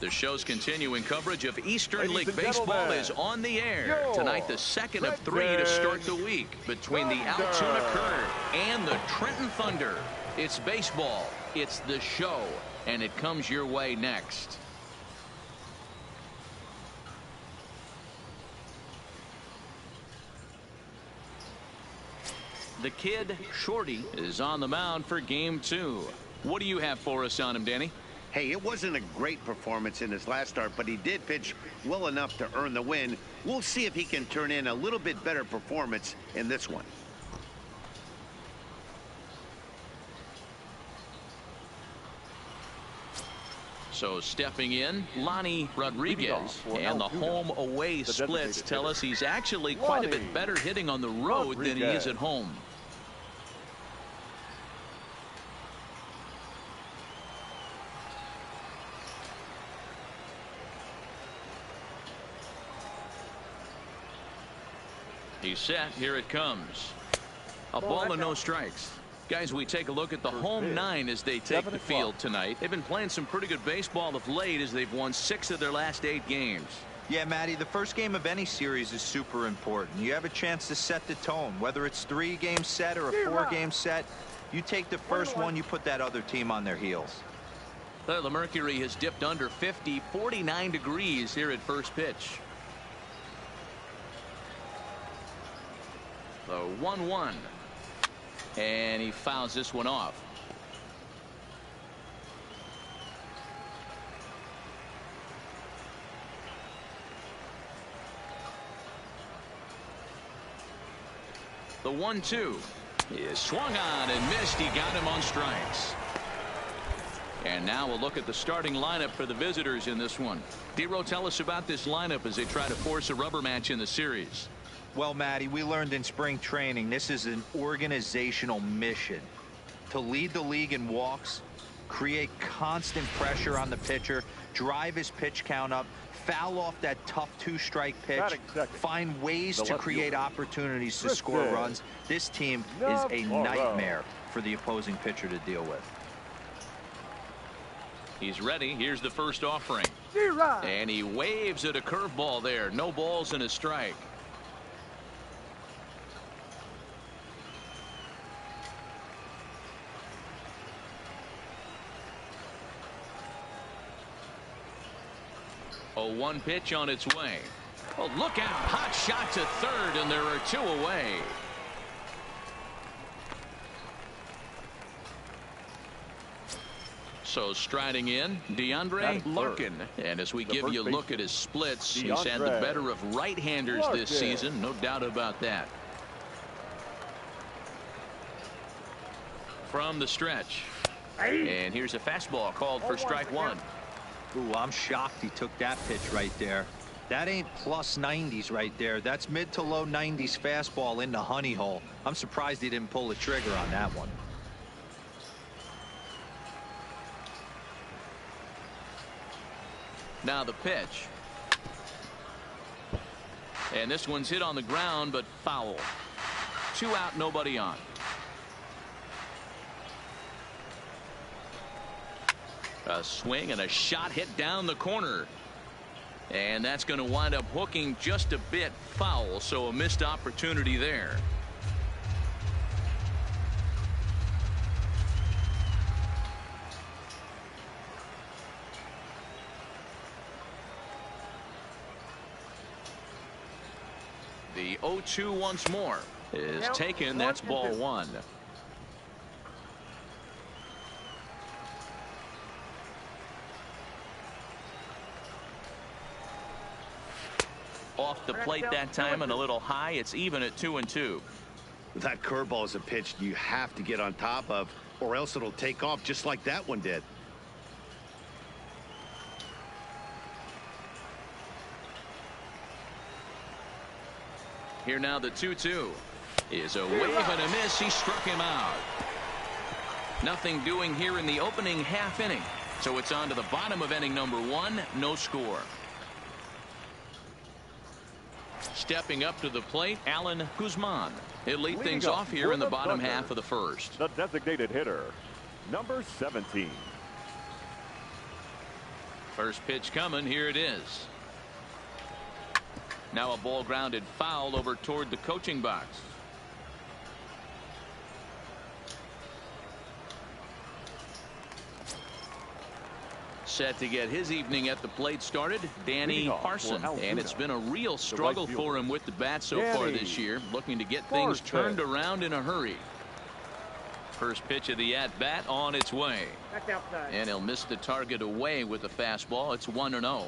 The show's continuing coverage of Eastern League Baseball is on the air. Tonight, the second of 3 to start the week between the Altoona Curve and the Trenton Thunder. It's baseball, it's the show, and it comes your way next. The kid, Shorty, is on the mound for game 2. What do you have for us on him, Danny? Hey, it wasn't a great performance in his last start, but he did pitch well enough to earn the win. We'll see if he can turn in a little bit better performance in this one. So stepping in, Lonnie Rodriguez, and the home-away splits tell us he's actually quite a bit better hitting on the road than he is at home. He's set. Here it comes. A ball and no strikes. Guys, we take a look at the home 9 as they take the field tonight. They've been playing some pretty good baseball of late as they've won 6 of their last 8 games. Yeah, Matty, the first game of any series is super important. You have a chance to set the tone, whether it's 3-game set or a 4-game set. You take the first one, you put that other team on their heels. The mercury has dipped under 50, 49 degrees here at first pitch. The 1-1. And he fouls this one off. The 1-2 is swung on and missed. He got him on strikes. And now we'll look at the starting lineup for the visitors in this one. D-Row, tell us about this lineup as they try to force a rubber match in the series. Well, Matty, we learned in spring training this is an organizational mission to lead the league in walks, create constant pressure on the pitcher, drive his pitch count up, foul off that tough 2-strike pitch, find ways to create opportunities to score runs. This team is a nightmare for the opposing pitcher to deal with. He's ready. Here's the first offering. And he waves at a curveball there. No balls and a strike. A 1 pitch on its way. Oh, look out. Hot shot to third, and there are 2 away. So striding in, DeAndre Larkin. And as we give you a look at his splits, he's had the better of right-handers this season. No doubt about that. From the stretch. And here's a fastball called for strike 1. Ooh, I'm shocked he took that pitch right there. That ain't plus 90s right there. That's mid to low 90s fastball in the honey hole. I'm surprised he didn't pull the trigger on that one. Now the pitch. And this one's hit on the ground, but foul. 2 out, nobody on. A swing and a shot hit down the corner. And that's going to wind up hooking just a bit foul, so a missed opportunity there. The 0-2 once more is taken. That's ball 1. Off the plate that time and a little high. It's even at 2-2. That curveball is a pitch you have to get on top of, or else it'll take off just like that one did. Here now the 2-2 is a wave and a miss. He struck him out. Nothing doing here in the opening half inning. So it's on to the bottom of inning number 1. No score. Stepping up to the plate, Alan Guzman. He'll lead things off here in the bottom half of the first. The designated hitter, number 17. First pitch coming. Here it is. Now a ball grounded foul over toward the coaching box. Set to get his evening at the plate started, Danny Parson. And it's been a real struggle for him with the bat so far this year, looking to get things turned around in a hurry. First pitch of the at-bat on its way. And he'll miss the target away with the fastball. It's 1-0.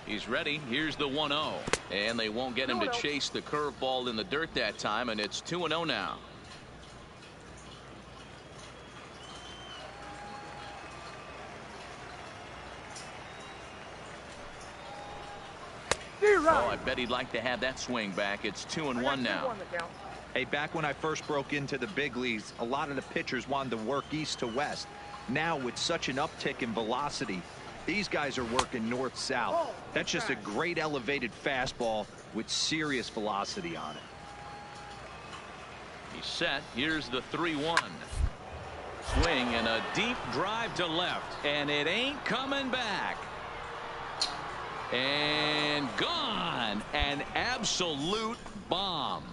He's ready. Here's the 1-0. And they won't get him to chase the curveball in the dirt that time, and it's 2-0 now. Oh, I bet he'd like to have that swing back. It's 2-1 now. Hey, back when I first broke into the big leagues, a lot of the pitchers wanted to work east to west. Now, with such an uptick in velocity, these guys are working north-south. That's just a great elevated fastball with serious velocity on it. He's set. Here's the 3-1. Swing and a deep drive to left. And it ain't coming back. And gone. An absolute bomb.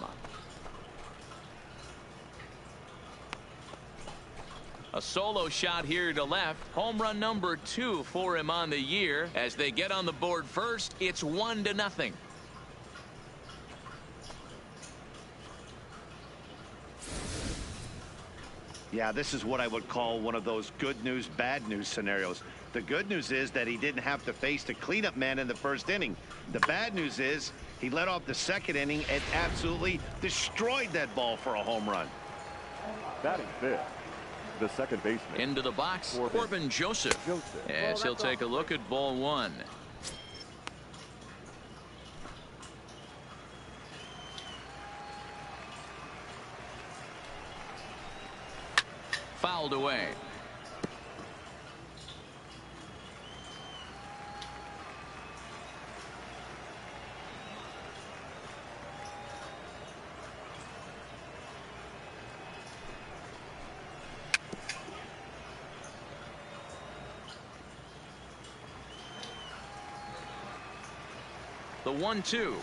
A solo shot here to left. Home run number 2 for him on the year. As they get on the board first, it's 1-0. Yeah, this is what I would call one of those good news, bad news scenarios. The good news is that he didn't have to face the cleanup man in the first inning. The bad news is he led off the second inning and absolutely destroyed that ball for a home run. Batting fifth, the second baseman. Into the box, Corbin Joseph. As he'll take a look at ball 1. Fouled away. The 1-2.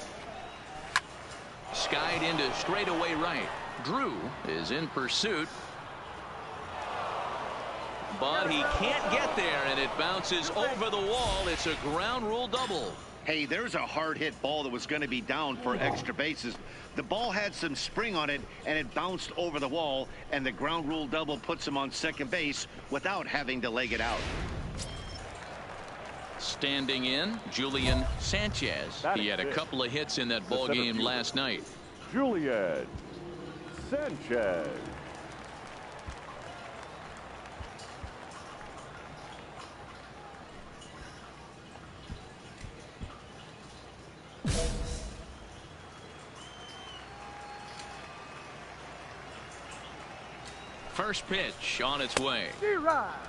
Skied into straightaway right. Drew is in pursuit. But he can't get there, and it bounces over the wall. It's a ground rule double. Hey, there's a hard hit ball that was going to be down for extra bases. The ball had some spring on it, and it bounced over the wall, and the ground rule double puts him on second base without having to leg it out. Standing in, Julian Sanchez. He had a couple of hits in that ball game last night. Julian Sanchez. First pitch on its way.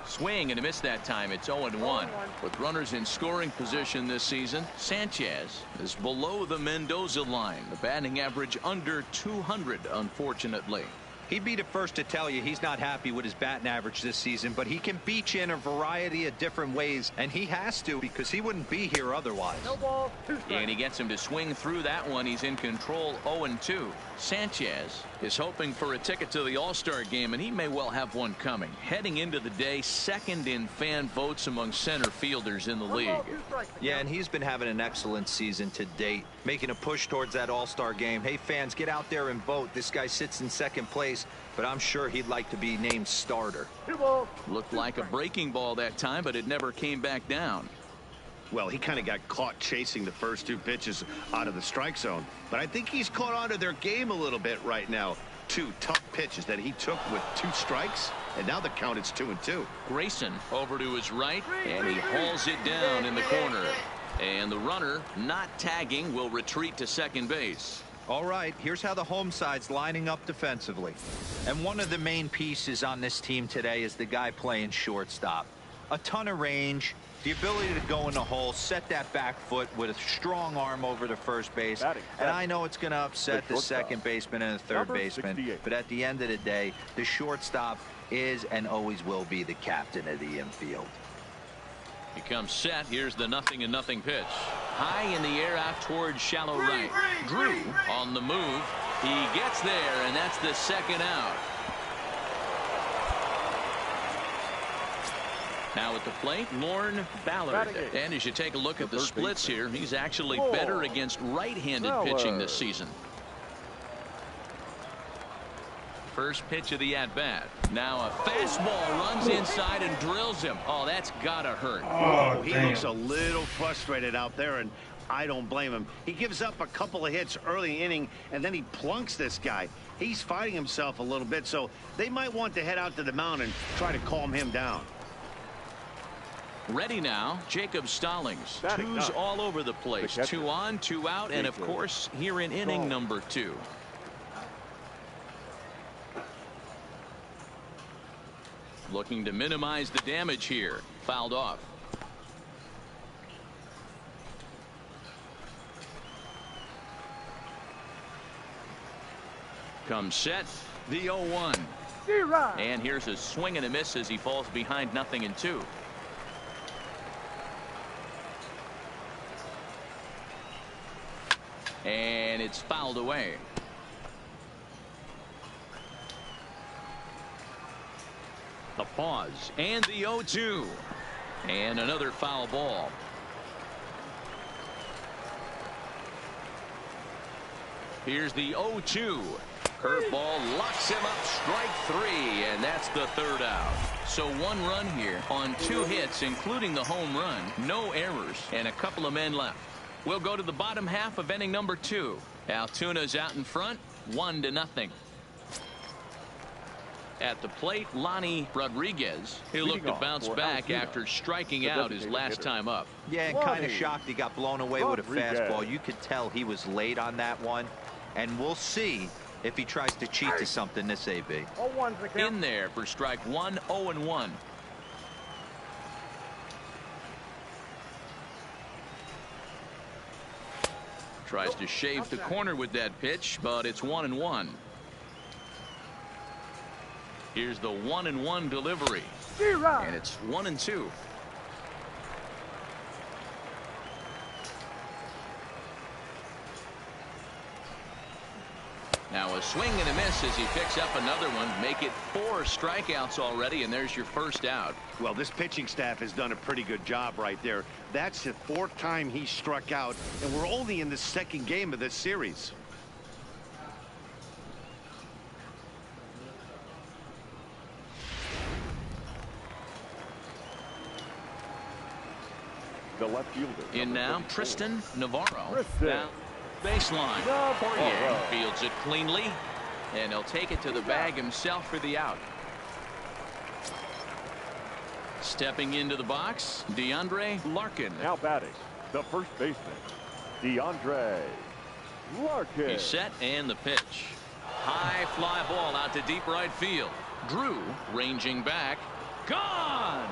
Swing and a miss that time. It's 0-1. With runners in scoring position this season, Sanchez is below the Mendoza line. The batting average under 200, unfortunately. He'd be the first to tell you he's not happy with his batting average this season, but he can beat you in a variety of different ways, and he has to because he wouldn't be here otherwise. And he gets him to swing through that one. He's in control. 0-2. Sanchez is hoping for a ticket to the All-Star game, and he may well have one coming. Heading into the day, second in fan votes among center fielders in the league. Yeah, and he's been having an excellent season to date, making a push towards that All-Star game. Hey, fans, get out there and vote. This guy sits in second place, but I'm sure he'd like to be named starter. Looked like a breaking ball that time, but it never came back down. Well, he kind of got caught chasing the first 2 pitches out of the strike zone. But I think he's caught on to their game a little bit right now. 2 tough pitches that he took with 2 strikes, and now the count is 2-2. Grayson over to his right, and he hauls it down in the corner. And the runner, not tagging, will retreat to second base. All right, here's how the home side's lining up defensively. And one of the main pieces on this team today is the guy playing shortstop. A ton of range, The ability to go in the hole, set that back foot with a strong arm over to first base. And I know it's going to upset the second baseman and the third baseman. 68. But at the end of the day, the shortstop is and always will be the captain of the infield. He comes set. Here's the 0-0 pitch. High in the air out towards shallow right. Drew on the move. He gets there, and that's the second out. Now at the plate, Lorne Ballard. And as you take a look at the splits here, he's actually better against right-handed pitching this season. First pitch of the at-bat. Now a fastball runs inside and drills him. Oh, that's gotta hurt. Oh, he looks a little frustrated out there, and I don't blame him. He gives up a couple of hits early inning, and then he plunks this guy. He's fighting himself a little bit, so they might want to head out to the mound and try to calm him down. Ready now, Jacob Stallings. Twos all over the place. 2 on, 2 out, and of course here in inning number 2. Looking to minimize the damage here. Fouled off. Comes set. The 0-1. And here's a swing and a miss as he falls behind 0-2. And it's fouled away. The pause and the 0-2. And another foul ball. Here's the 0-2. Curveball locks him up, strike 3, and that's the third out. So 1 run here on 2 hits, including the home run. No errors, and a couple of men left. We'll go to the bottom half of inning number 2. Altuna's out in front, 1-0. At the plate, Lonnie Rodriguez. He'll look to bounce back after striking out his last time up. Yeah, and kind of shocked he got blown away with a fastball. You could tell he was late on that one. And we'll see if he tries to cheat to something this AB. In there for strike 1, 0-1. Tries to shave the corner with that pitch, but it's 1-1. Here's the 1-1 delivery. And it's 1-2. Now a swing and a miss as he picks up another one. Make it 4 strikeouts already, and there's your first out. Well, this pitching staff has done a pretty good job right there. That's the 4th time he struck out, and we're only in the 2nd game of this series. The left fielder. In now, Tristan Navarro. Now, baseline. Poirier fields it cleanly, and he'll take it to the bag himself for the out. Stepping into the box, DeAndre Larkin. Now batting, the first baseman, DeAndre Larkin. He's set, and the pitch. High fly ball out to deep right field. Drew ranging back. Gone!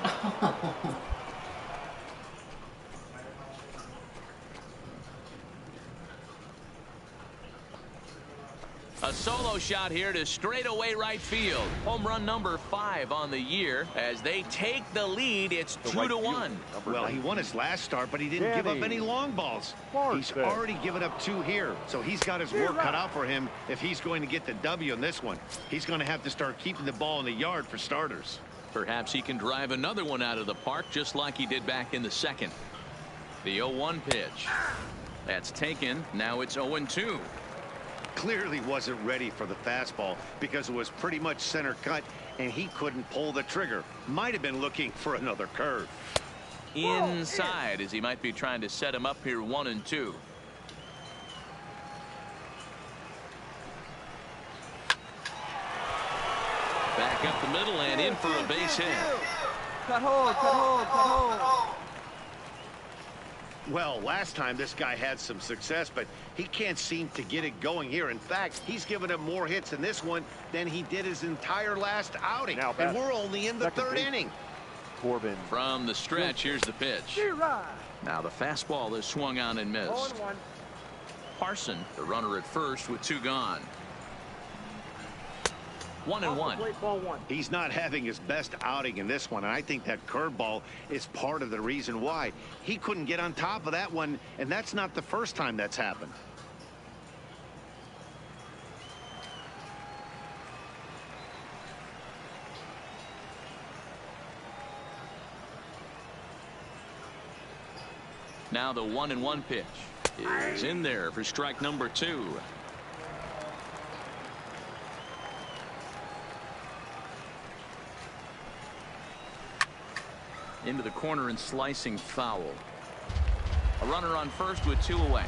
A solo shot here to straightaway right field. Home run number 5 on the year. As they take the lead, it's 2-1. Well, he won his last start, but he didn't give up any long balls. He's already given up 2 here, so he's got his work cut out for him if he's going to get the W in this one. He's going to have to start keeping the ball in the yard for starters. Perhaps he can drive another one out of the park just like he did back in the 2nd. The 0-1 pitch. That's taken. Now it's 0-2. Clearly wasn't ready for the fastball because it was pretty much center cut and he couldn't pull the trigger. Might have been looking for another curve. Inside as he might be trying to set him up here 1-2. Back up the middle and in for a base hit. Cut hold, cut hold, cut hold. Well, last time this guy had some success, but he can't seem to get it going here. In fact, he's given up more hits in this one than he did his entire last outing. And we're only in the 3rd inning. Corbin. From the stretch, here's the pitch. Now the fastball is swung on and missed. Parson, the runner at first with 2 gone. 1-1. He's not having his best outing in this one, and I think that curveball is part of the reason why. He couldn't get on top of that one, and that's not the first time that's happened. Now the 1-1 pitch is in there for strike number 2. Into the corner and slicing foul. A runner on first with 2 away.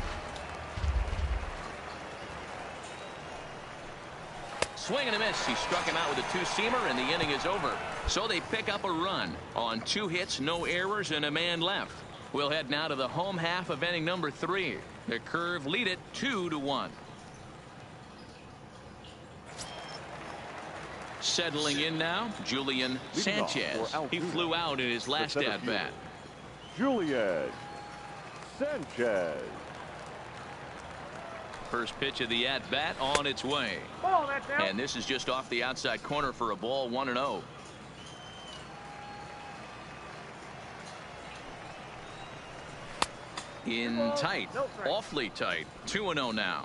Swing and a miss. He struck him out with a 2-seamer, and the inning is over. So they pick up a run on 2 hits, no errors, and a man left. We'll head now to the home half of inning number 3. The Curve lead it 2-1. Settling in now, Julian Sanchez. He flew out in his last at-bat. Julian Sanchez. First pitch of the at-bat on its way. And this is just off the outside corner for a ball, 1-0. In tight, awfully tight. 2-0 now.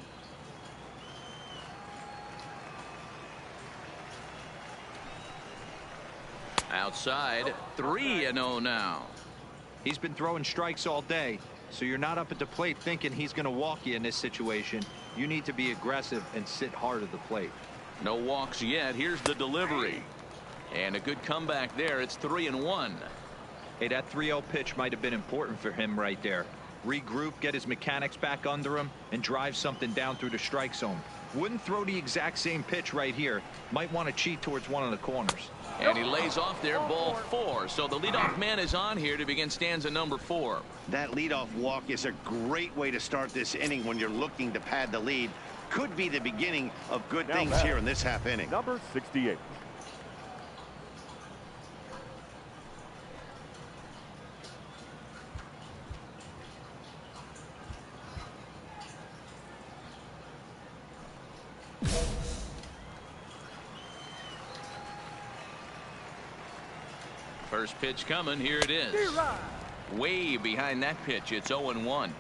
Outside, 3-0 now. He's been throwing strikes all day, so you're not up at the plate thinking he's going to walk you in this situation. You need to be aggressive and sit hard at the plate. No walks yet. Here's the delivery. And a good comeback there. It's 3-1. Hey, that 3-0 pitch might have been important for him right there. Regroup, get his mechanics back under him, and drive something down through the strike zone. Wouldn't throw the exact same pitch right here. Might want to cheat towards one of the corners. And he lays off there, ball 4. So the leadoff man is on here to begin stanza number 4. That leadoff walk is a great way to start this inning when you're looking to pad the lead. Could be the beginning of good things here in this half inning. Number 68. First pitch coming. Here it is. Way behind that pitch. It's 0-1.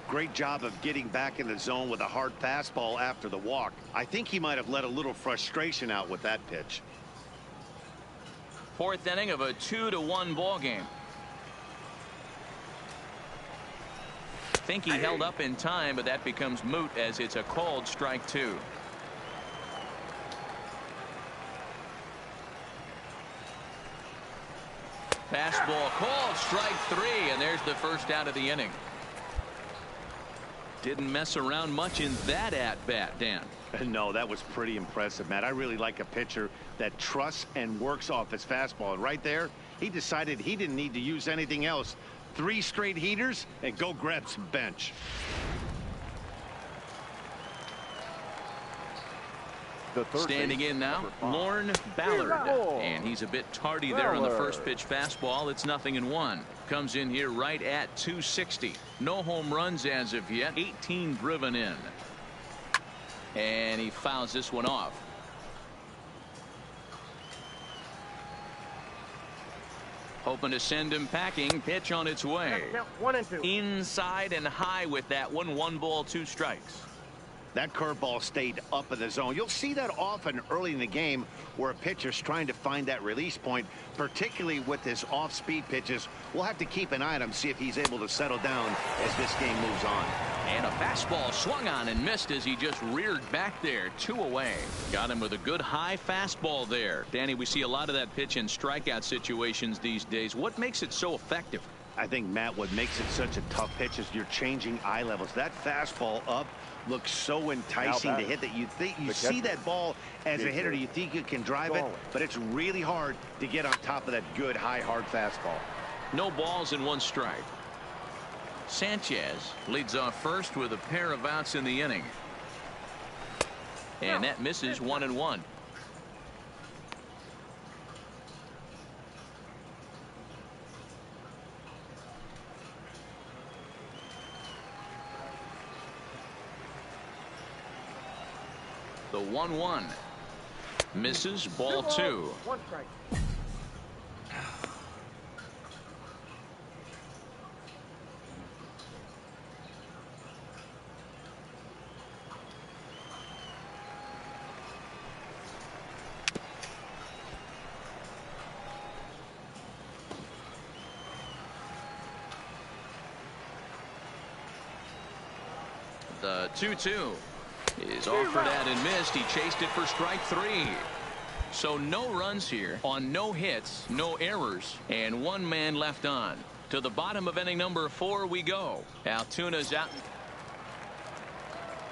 Great job of getting back in the zone with a hard fastball after the walk. I think he might have let a little frustration out with that pitch. 4th inning of a 2-1 ball game. Think he held up in time, but that becomes moot as it's a called strike 2. Fastball called strike 3, and there's the first out of the inning. Didn't mess around much in that at-bat, Dan. No, that was pretty impressive, Matt. I really like a pitcher that trusts and works off his fastball. And right there, he decided he didn't need to use anything else. 3 straight heaters and go grab some bench. Standing in now, Lorne Ballard, and he's a bit tardy there on the first pitch fastball. It's 0-1. Comes in here right at 260. No home runs as of yet. 18 driven in, and he fouls this one off. Hoping to send him packing. Pitch on its way. 1-2. Inside and high with that one. 1 ball, 2 strikes. That curveball stayed up in the zone. You'll see that often early in the game where a pitcher's trying to find that release point, particularly with his off-speed pitches. We'll have to keep an eye on him, see if he's able to settle down as this game moves on. And a fastball swung on and missed as he just reared back there. 2 away. Got him with a good high fastball there. Danny, we see a lot of that pitch in strikeout situations these days. What makes it so effective? I think, Matt, what makes it such a tough pitch is you're changing eye levels. That fastball up looks so enticing to hit that you think you see that ball as a hitter, you think you can drive it, but it's really hard to get on top of that good high hard fastball. No balls and 1 strike. Sanchez leads off first with a pair of outs in the inning, and that misses. 1-1. The 1-1. Misses, ball 2. 1 strike. The 2-2 is offered at and missed. He chased it for strike 3. So no runs here on no hits, no errors, and 1 man left on. To the bottom of inning number 4 we go. Altuna's out.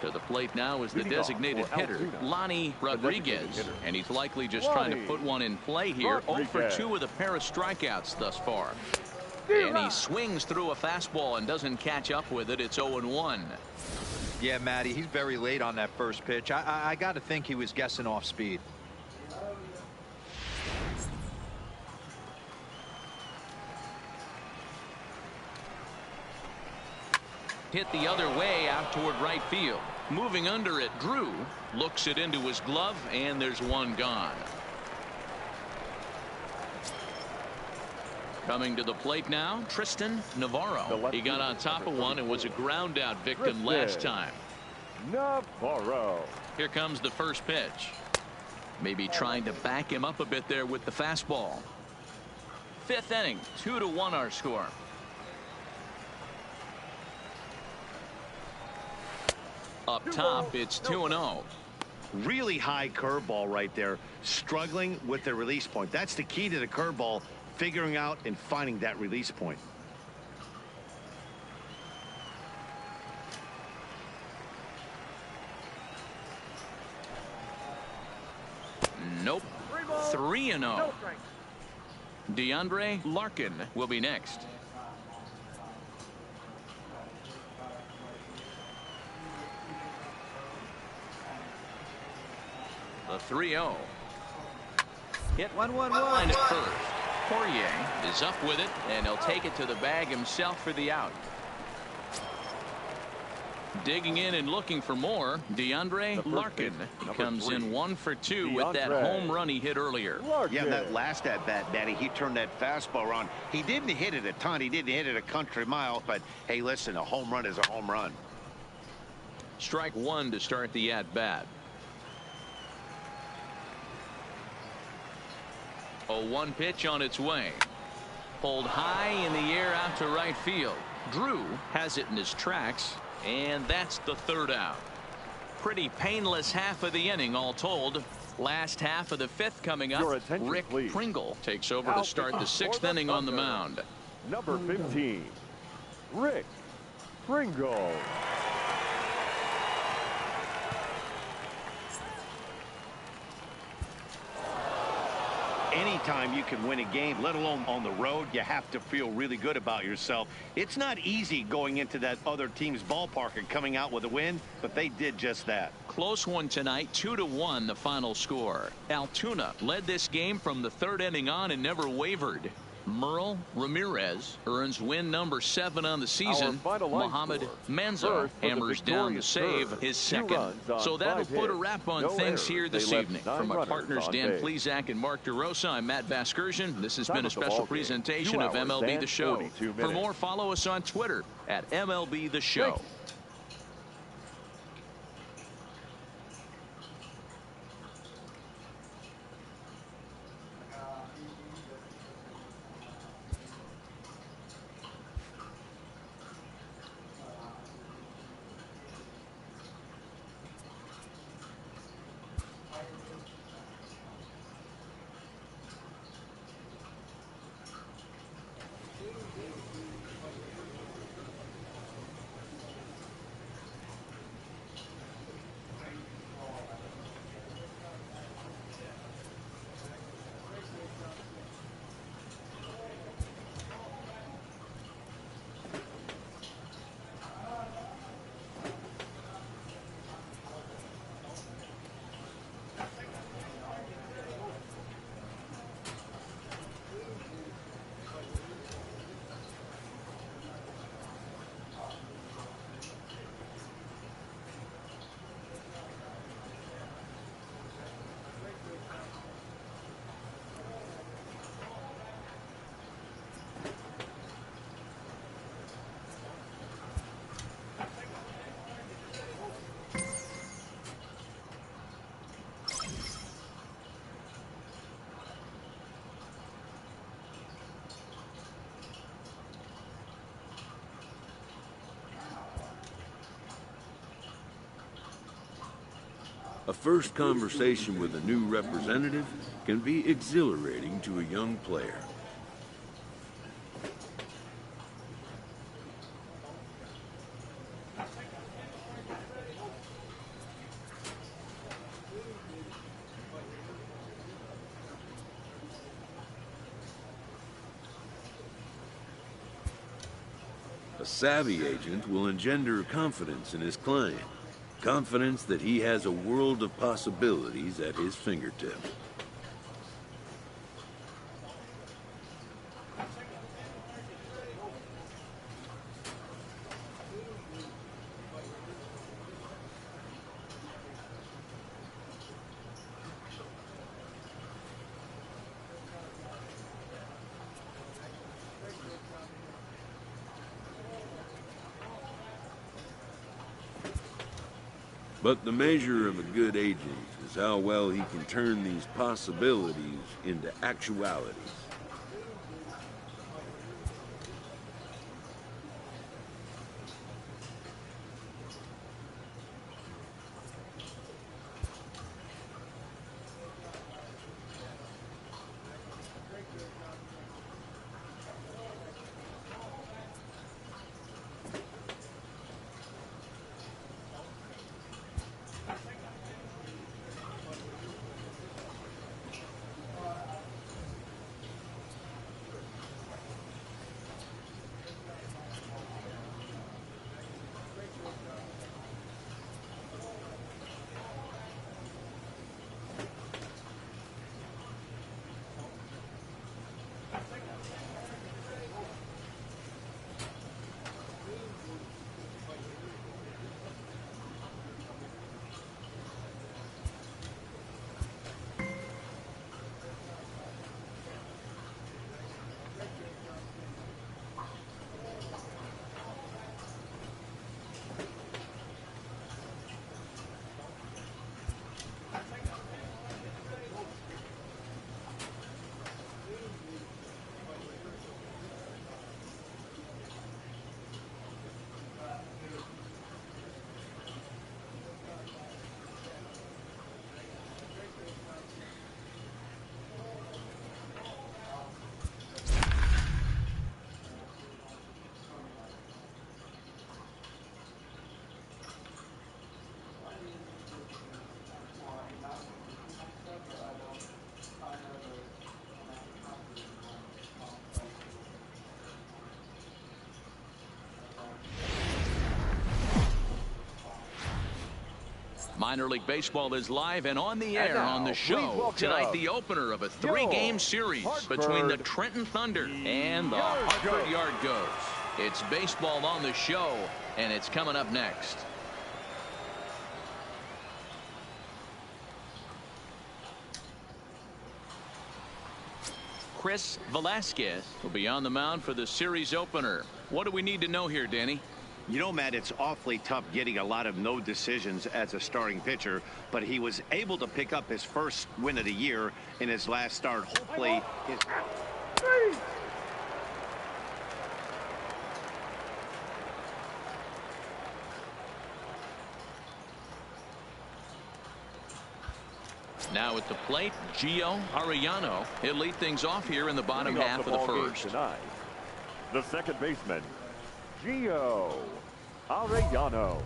To the plate now is the designated hitter, Lonnie Rodriguez. And he's likely just trying to put one in play here. 0 for 2 with a pair of strikeouts thus far. And he swings through a fastball and doesn't catch up with it. It's 0-1. Yeah, Matty, he's very late on that first pitch. I got to think he was guessing off speed. Hit the other way out toward right field. Moving under it, Drew looks it into his glove, and there's 1 gone. Coming to the plate now, Tristan Navarro. He got on top of one and was a ground out victim last time. Navarro. Here comes the first pitch. Maybe trying to back him up a bit there with the fastball. 5th inning, 2-1 our score. Up top, it's 2-0. Really high curveball right there. Struggling with the release point. That's the key to the curveball. Figuring out and finding that release point. Nope. 3-0. DeAndre Larkin will be next. The 3-0. Hit 1-1-1. Line at first. Poirier is up with it, and he'll take it to the bag himself for the out. Digging in and looking for more, DeAndre Larkin comes in 1 for 2 with that home run he hit earlier. Yeah, that last at bat, Matty, he turned that fastball around. He didn't hit it a ton. He didn't hit it a country mile. But, hey, listen, a home run is a home run. Strike 1 to start the at-bat. 0-1 pitch on its way. Pulled high in the air out to right field. Drew has it in his tracks, and that's the 3rd out. Pretty painless half of the inning all told. Last half of the 5th coming up. Rick Pringle takes over to start the 6th inning on the mound. Number 15, Rick Pringle. Anytime you can win a game, let alone on the road, you have to feel really good about yourself. It's not easy going into that other team's ballpark and coming out with a win, but they did just that. Close one tonight, 2-1 the final score. Altoona led this game from the 3rd inning on and never wavered. Merle Ramirez earns win number 7 on the season. Mohamed Manzo hammers down the save, his 2nd. So that'll put a wrap on things here this evening. From our partners Dan Plesac and Mark DeRosa, I'm Matt Vasgersian. This has been a special presentation of MLB The Show. For more, follow us on Twitter at MLB The Show. A first conversation with a new representative can be exhilarating to a young player. A savvy agent will engender confidence in his client. Confidence that he has a world of possibilities at his fingertips. But the measure of a good agent is how well he can turn these possibilities into actualities. Minor League Baseball is live and on the air on the show. Tonight, the opener of a three-game series between the Trenton Thunder and the Hartford Yard Goats. It's baseball on the show, and it's coming up next. Chris Velasquez will be on the mound for the series opener. What do we need to know here, Danny? You know, Matt, it's awfully tough getting a lot of no decisions as a starting pitcher, but he was able to pick up his first win of the year in his last start. Hopefully, Now at the plate, Gio Arellano. He'll lead things off here in the bottom half of the first. Tonight, the second baseman, Gio Arellano.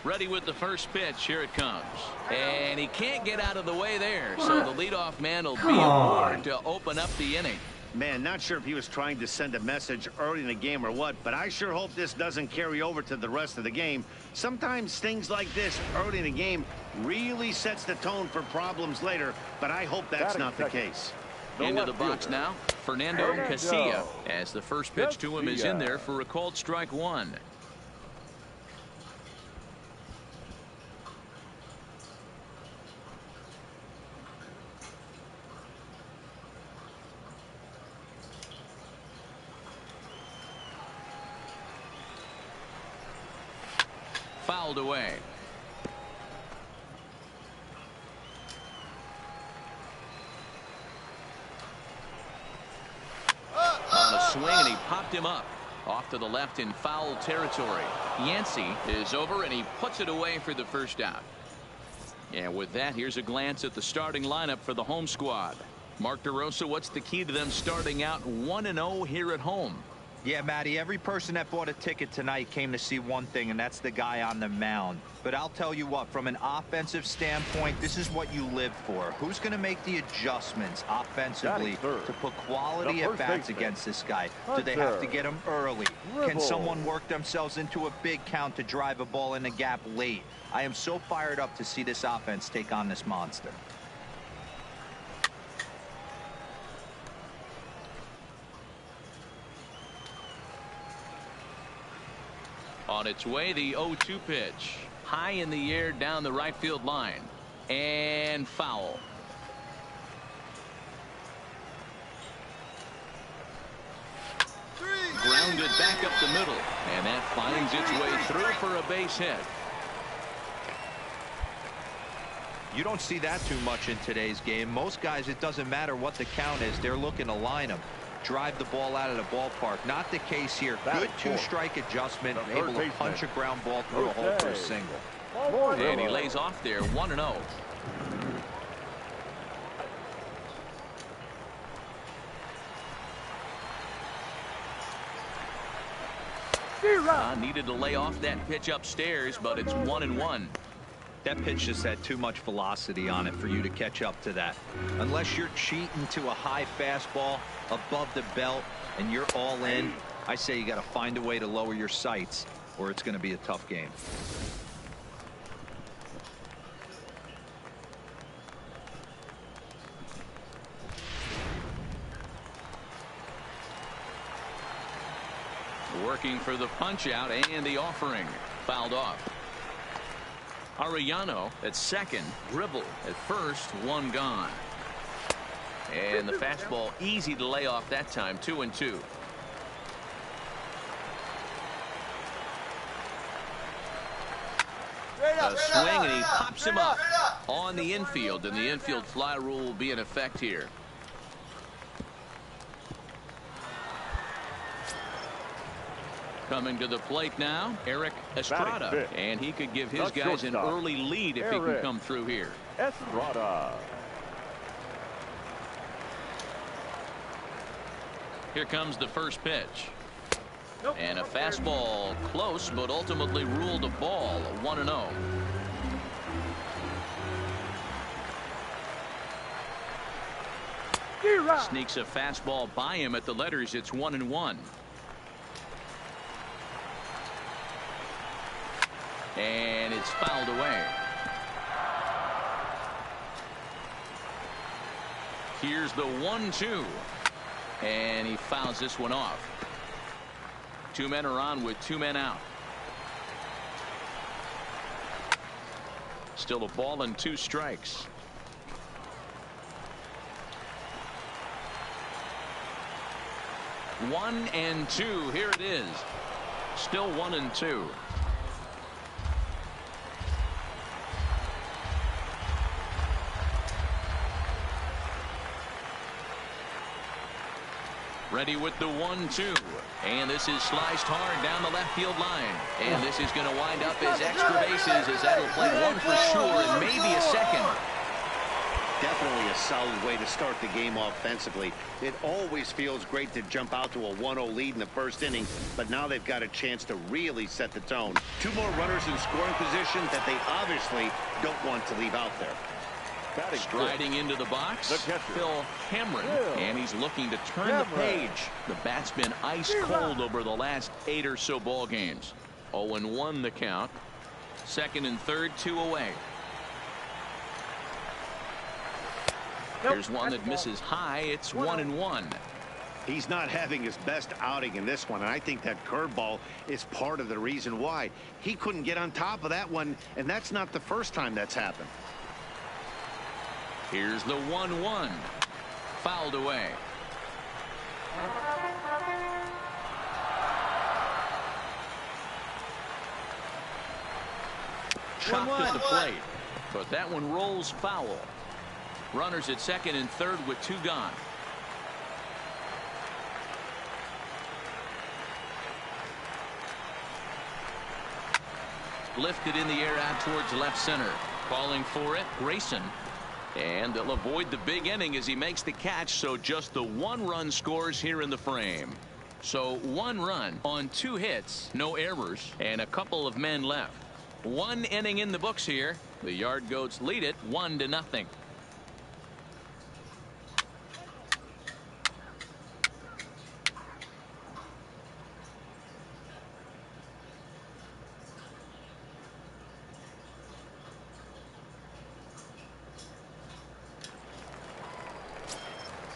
Ready with the first pitch. Here it comes. And he can't get out of the way there. So the leadoff man will be aboard to open up the inning. Man, not sure if he was trying to send a message early in the game or what, but I sure hope this doesn't carry over to the rest of the game. Sometimes things like this early in the game really sets the tone for problems later, but I hope that's not the case. Into the box now, Fernando Casilla, as the first pitch to him is in there for a called strike one. Fouled away. On a swing, and he popped him up. Off to the left in foul territory. Yancey is over, and he puts it away for the first out. And with that, here's a glance at the starting lineup for the home squad. Mark DeRosa, what's the key to them starting out 1-0 here at home? Yeah, Matty, every person that bought a ticket tonight came to see one thing, and that's the guy on the mound. But I'll tell you what, from an offensive standpoint, this is what you live for. Who's going to make the adjustments offensively to put quality at-bats against this guy? Do they have to get him early? Can someone work themselves into a big count to drive a ball in the gap late? I am so fired up to see this offense take on this monster. On its way, the 0-2 pitch. High in the air down the right field line. And foul. Grounded back up the middle. And that finds its way through for a base hit. You don't see that too much in today's game. Most guys, it doesn't matter what the count is. They're looking to line them. Drive the ball out of the ballpark. Not the case here. Good two-strike adjustment, able to punch a ground ball through a hole for a single. And he lays off there, 1-0. Needed to lay off that pitch upstairs, but it's 1-1. That pitch just had too much velocity on it for you to catch up to that. Unless you're cheating to a high fastball above the belt and you're all in, I say you got to find a way to lower your sights or it's going to be a tough game. Working for the punch out and the offering. Fouled off. Arellano at second. Gribble at first. One gone. And the fastball easy to lay off that time. 2-2. A swing, and he pops him up on the infield, and the infield fly rule will be in effect here. Coming to the plate now, Eric Estrada, and he could give his guys an early lead if he can come through here. Estrada. Here comes the first pitch. And a fastball close, but ultimately ruled a ball. 1-0. Sneaks a fastball by him at the letters. It's 1-1. And it's fouled away. Here's the 1-2. And he fouls this one off. Two men are on with two men out. Still a ball and two strikes. One and two. Here it is. Still 1-2. Ready with the 1-2. And this is sliced hard down the left field line. And this is going to wind up as extra bases, as that'll play one for sure and maybe a second. Definitely a solid way to start the game offensively. It always feels great to jump out to a 1-0 lead in the first inning, but now they've got a chance to really set the tone. Two more runners in scoring position that they obviously don't want to leave out there. Striding into the box, Phil Cameron, and he's looking to turn the page. The bat's been ice cold over the last 8 or so ball games. 0-1 the count. Second and third, 2 away. Here's one that misses high. It's 1-1. He's not having his best outing in this one, and I think that curveball is part of the reason why. He couldn't get on top of that one, and that's not the first time that's happened. Here's the 1-1. Fouled away. Chopped at the plate, but that one rolls foul. Runners at second and third with 2 gone. Lifted in the air out towards left center. Calling for it, Grayson. And they'll avoid the big inning as he makes the catch, so just the 1 run scores here in the frame. So 1 run on 2 hits, no errors, and a couple of men left. 1 inning in the books here. The Yard Goats lead it 1-0.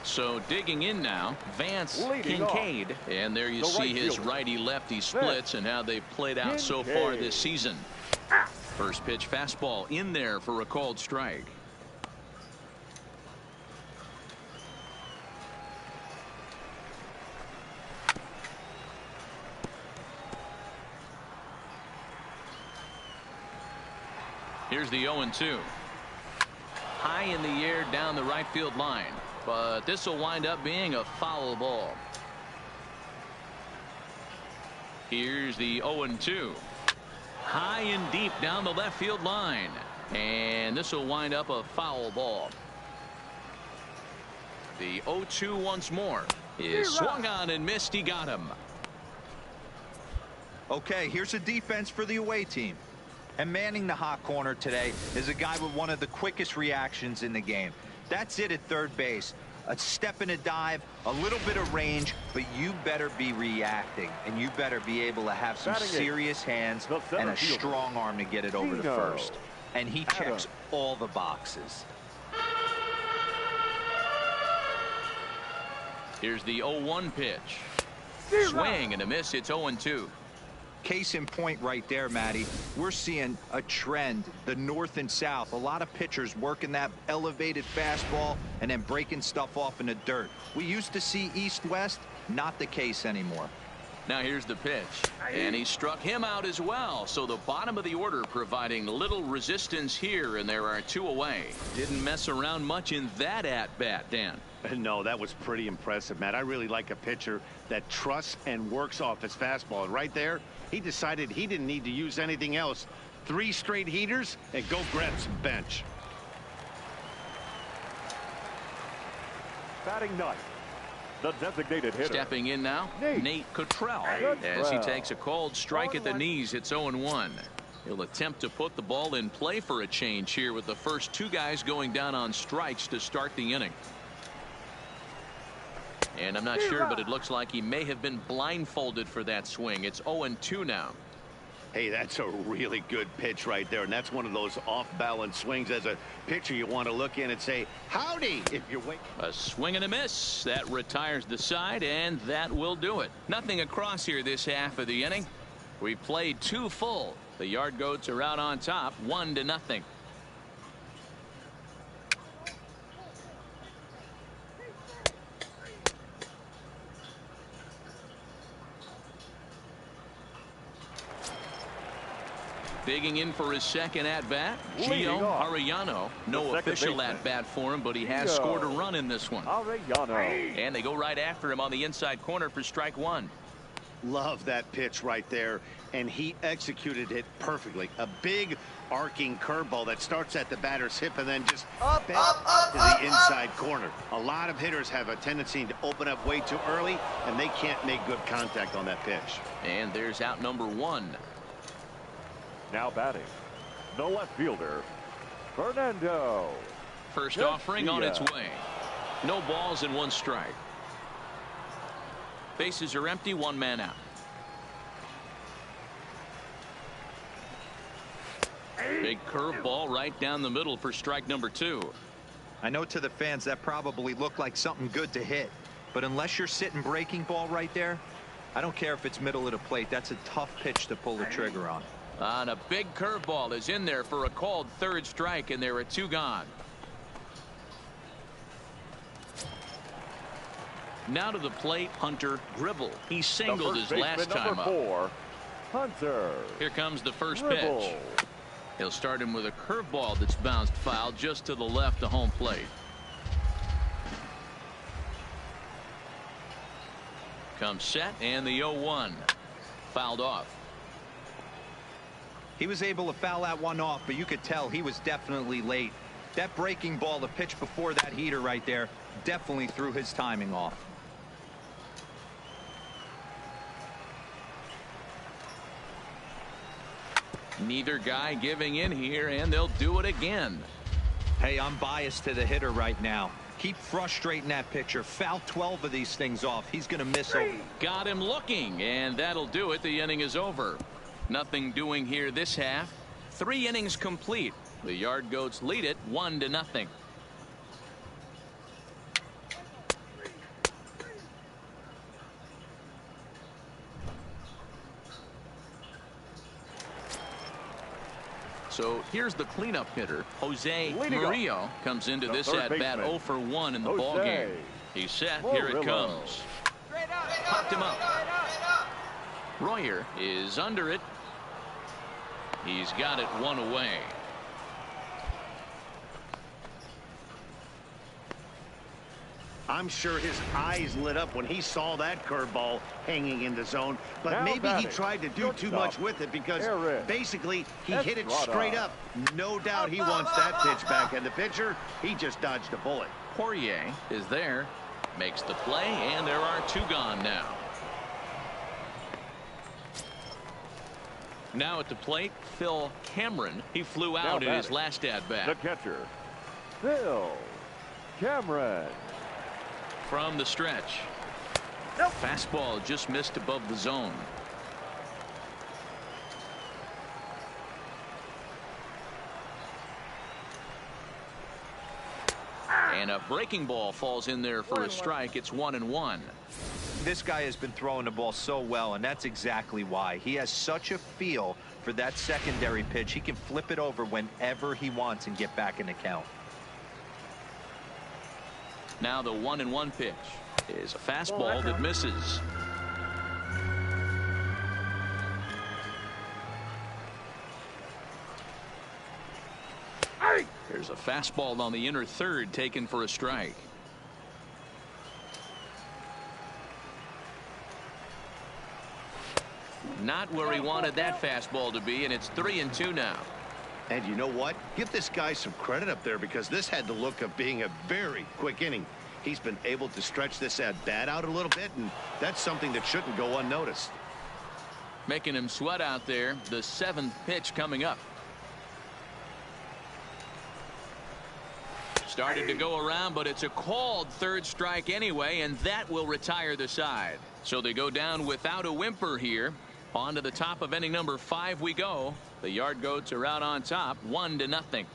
So digging in now, Vance Kincaid. And there you see his righty-lefty splits and how they've played out so far this season. First pitch fastball in there for a called strike. Here's the 0-2. High in the air down the right field line. But this will wind up being a foul ball. Here's the 0-2. High and deep down the left field line. And this will wind up a foul ball. The 0-2 once more is swung on and missed. He got him. Okay, here's a defense for the away team. And manning the hot corner today is a guy with one of the quickest reactions in the game. That's it at third base. A step and a dive, a little bit of range, but you better be reacting, and you better be able to have some serious hands and a strong arm to get it over to first. And he checks all the boxes. Here's the 0-1 pitch. Swing and a miss. It's 0-2. Case in point right there, Matty. We're seeing a trend, the north and south. A lot of pitchers working that elevated fastball and then breaking stuff off in the dirt. We used to see east-west, not the case anymore. Now here's the pitch, and he struck him out as well. So the bottom of the order providing little resistance here, and there are 2 away. Didn't mess around much in that at-bat, Dan. No, that was pretty impressive, Matt. I really like a pitcher that trusts and works off his fastball. And right there, he decided he didn't need to use anything else. 3 straight heaters and go grab some bench. Batting ninth, the designated hitter. Stepping in now, Nate Cottrell, as he takes a called strike at the knees. It's 0-1. He'll attempt to put the ball in play for a change here with the first 2 guys going down on strikes to start the inning. And I'm not sure, but it looks like he may have been blindfolded for that swing. It's 0-2 now. Hey, that's a really good pitch right there, and that's one of those off-balance swings. As a pitcher, you want to look in and say, howdy, if you're waiting. A swing and a miss. That retires the side, and that will do it. Nothing across here this half of the inning. We played 2 full. The Yard Goats are out on top, 1-0. Digging in for his second at-bat, Gio Arellano. No official at-bat for him, but he has scored a run in this one. And they go right after him on the inside corner for strike 1. Love that pitch right there, and he executed it perfectly. A big arcing curveball that starts at the batter's hip and then just up to the inside corner. A lot of hitters have a tendency to open up way too early, and they can't make good contact on that pitch. And there's out number 1. Now batting, the left fielder, Fernando First offering on its way. No balls and 1 strike. Bases are empty, 1 man out. Big curveball right down the middle for strike number 2. I know to the fans that probably looked like something good to hit, but unless you're sitting breaking ball right there, I don't care if it's middle of the plate. That's a tough pitch to pull the trigger on. And a big curveball is in there for a called 3rd strike, and there are 2 gone. Now to the plate, Hunter Gribble. He singled his last time up. 4, Hunter. Here comes the first Gribble. pitch. He'll start him with a curveball that's bounced foul just to the left of home plate. Comes set, and the 0-1. Fouled off. He was able to foul that one off, but you could tell he was definitely late. That breaking ball, the pitch before that heater right there, definitely threw his timing off. Neither guy giving in here, and they'll do it again. Hey, I'm biased to the hitter right now. Keep frustrating that pitcher. Foul 12 of these things off. He's going to miss over. Got him looking, and that'll do it. The inning is over. Nothing doing here this half. 3 innings complete. The Yard Goats lead it 1-0. So here's the cleanup hitter. Jose Murillo comes into this at-bat 0 for 1 in the ballgame. He's set. Here it comes. Popped him up. Royer is under it. He's got it 1 away. I'm sure his eyes lit up when he saw that curveball hanging in the zone, but maybe he tried to do too much with it because basically he hit it straight up. No doubt he wants that pitch back, and the pitcher, he just dodged a bullet. Poirier is there, makes the play, and there are 2 gone now. Now at the plate, Phil Cameron. He flew out in his last at-bat. The catcher, Phil Cameron. From the stretch. Fastball just missed above the zone. And a breaking ball falls in there for a strike. It's 1-1. This guy has been throwing the ball so well, and that's exactly why. He has such a feel for that secondary pitch. He can flip it over whenever he wants and get back in the count. Now the 1-1 pitch is a fastball that misses. There's a fastball on the inner third taken for a strike. Not where he wanted that fastball to be, and it's 3-2 now. And you know what? Give this guy some credit up there because this had the look of being a very quick inning. He's been able to stretch this at-bat out a little bit, and that's something that shouldn't go unnoticed. Making him sweat out there. The 7th pitch coming up. Started to go around, but it's a called 3rd strike anyway, and that will retire the side. So they go down without a whimper here. On to the top of inning number 5 we go. The Yard Goats are out on top, 1-0.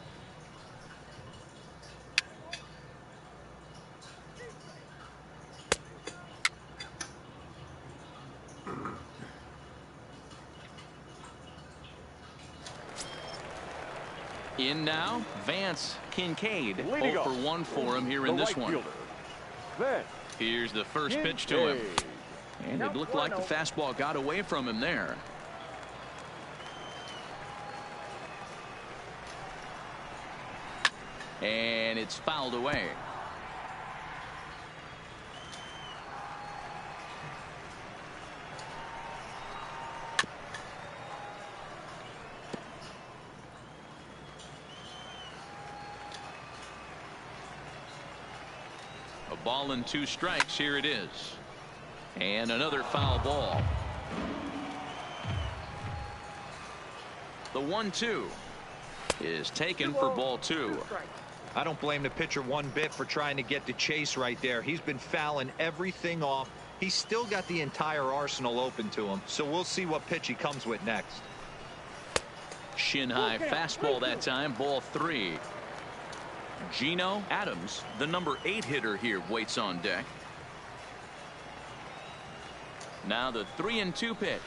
In now, Vance Kincaid. 0 for 1 for him here in this one. Here's the first pitch to him. And it looked like the fastball got away from him there. And it's fouled away. A ball and 2 strikes. Here it is. And another foul ball. The 1-2 is taken for ball 2. I don't blame the pitcher one bit for trying to get the chase right there. He's been fouling everything off. He's still got the entire arsenal open to him, so we'll see what pitch he comes with next. Shin high fastball that time, ball 3. Gino Adams, the number 8 hitter here, waits on deck. Now the 3-2 pitch.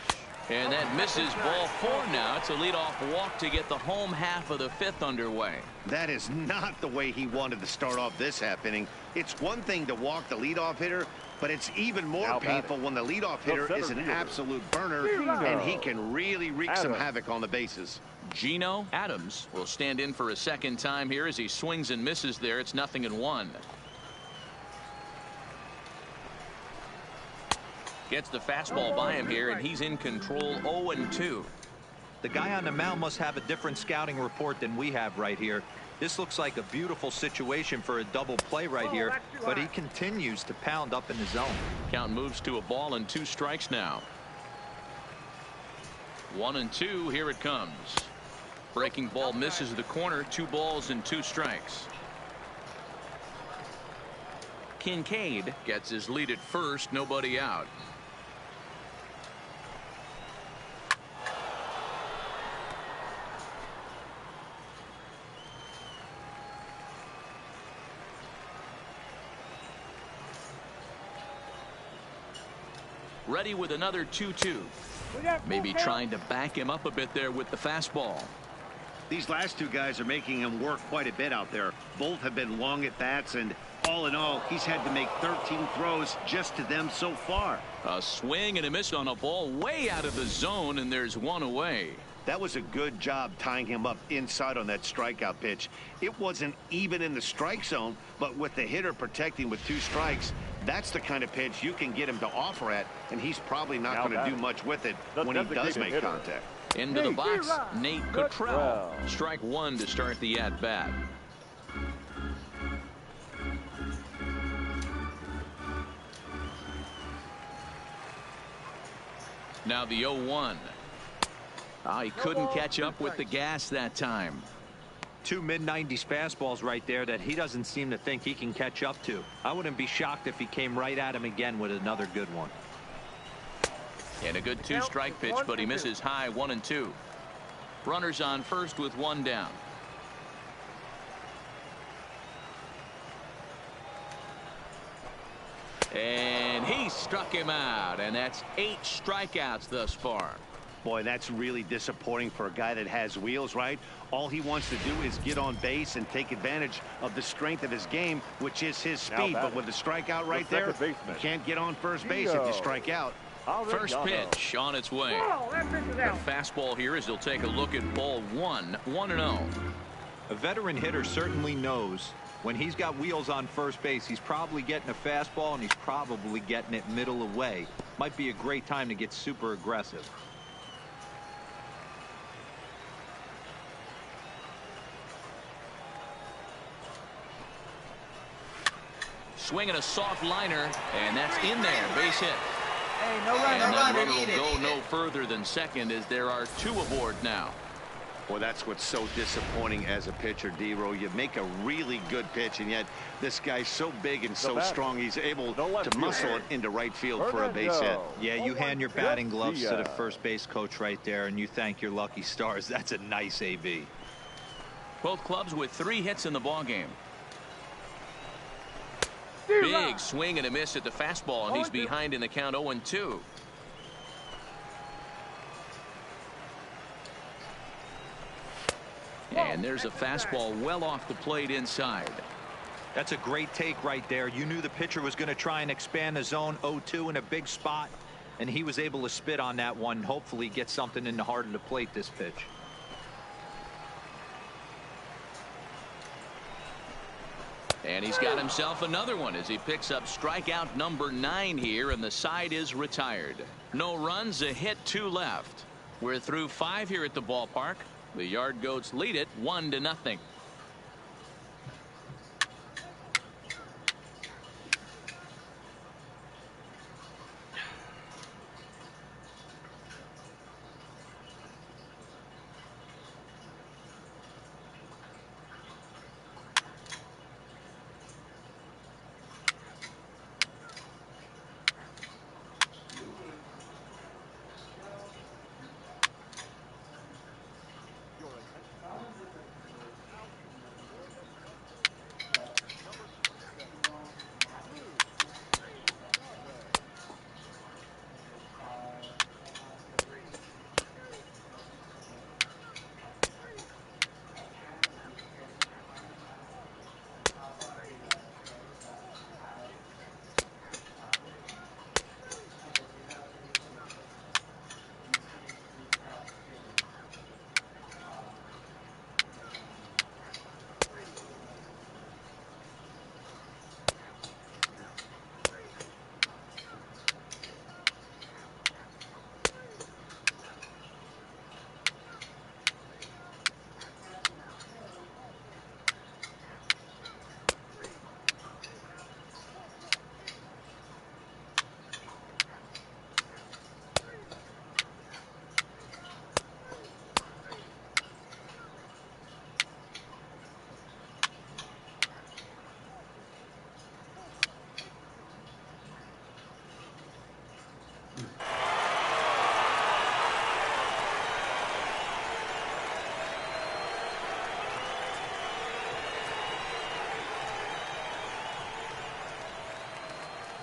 And that misses, ball 4 now. It's a leadoff walk to get the home half of the 5th underway. That is not the way he wanted to start off this half inning. It's one thing to walk the leadoff hitter, but it's even more painful when the leadoff hitter is an absolute burner and he can really wreak some havoc on the bases. Gino Adams will stand in for a second time here as he swings and misses there. It's 0-1. Gets the fastball by him here, and he's in control. 0-2. The guy on the mound must have a different scouting report than we have right here. This looks like a beautiful situation for a double play right here, but he continues to pound up in the zone. Count moves to a ball and 2 strikes now. 1-2. Here it comes. Breaking ball misses the corner. 2 balls and 2 strikes. Kincaid gets his lead at first. Nobody out. Ready with another 2-2. Maybe trying to back him up a bit there with the fastball. These last 2 guys are making him work quite a bit out there. Both have been long at bats, and all in all, he's had to make 13 throws just to them so far. A swing and a miss on a ball way out of the zone, and there's 1 away. That was a good job tying him up inside on that strikeout pitch. It wasn't even in the strike zone, but with the hitter protecting with 2 strikes, that's the kind of pitch you can get him to offer at, and he's probably not going to do much with it when he does make contact. Into the box, Nate Cottrell. Strike 1 to start the at-bat. Now the 0-1. He couldn't catch up with the gas that time. 2 mid-90s fastballs right there that he doesn't seem to think he can catch up to. I wouldn't be shocked if he came right at him again with another good one. And a good 2-strike pitch, but he misses high. 1-2. Runners on first with 1 down. And he struck him out, and that's 8 strikeouts thus far. Boy, that's really disappointing for a guy that has wheels, right? All he wants to do is get on base and take advantage of the strength of his game, which is his speed. But with the strikeout right there, you can't get on first base if you strike out. First pitch on its way. The fastball here as he'll take a look at ball 1. 1-0. A veteran hitter certainly knows when he's got wheels on first base, he's probably getting a fastball and he's probably getting it middle away. Might be a great time to get super aggressive. Swinging a soft liner, and that's in there. Base hit. Hey, no run, and no that run. runner will go no further than second as there are 2 aboard now. Well, that's what's so disappointing as a pitcher, D-Row. You make a really good pitch, and yet this guy's so big and so strong, he's able to muscle it into right field for a base hit. Yeah, you hand your batting gloves to the first base coach right there, and you thank your lucky stars. That's a nice AB. Both clubs with 3 hits in the ballgame. Big swing and a miss at the fastball, and he's behind in the count. 0-2. And there's a fastball well off the plate inside. That's a great take right there. You knew the pitcher was going to try and expand the zone. 0-2 in a big spot, and he was able to spit on that one. Hopefully get something in the heart of the plate this pitch. And he's got himself another one as he picks up strikeout number 9 here, and the side is retired. No runs, a hit, 2 left. We're through 5 here at the ballpark. The Yard Goats lead it 1-0.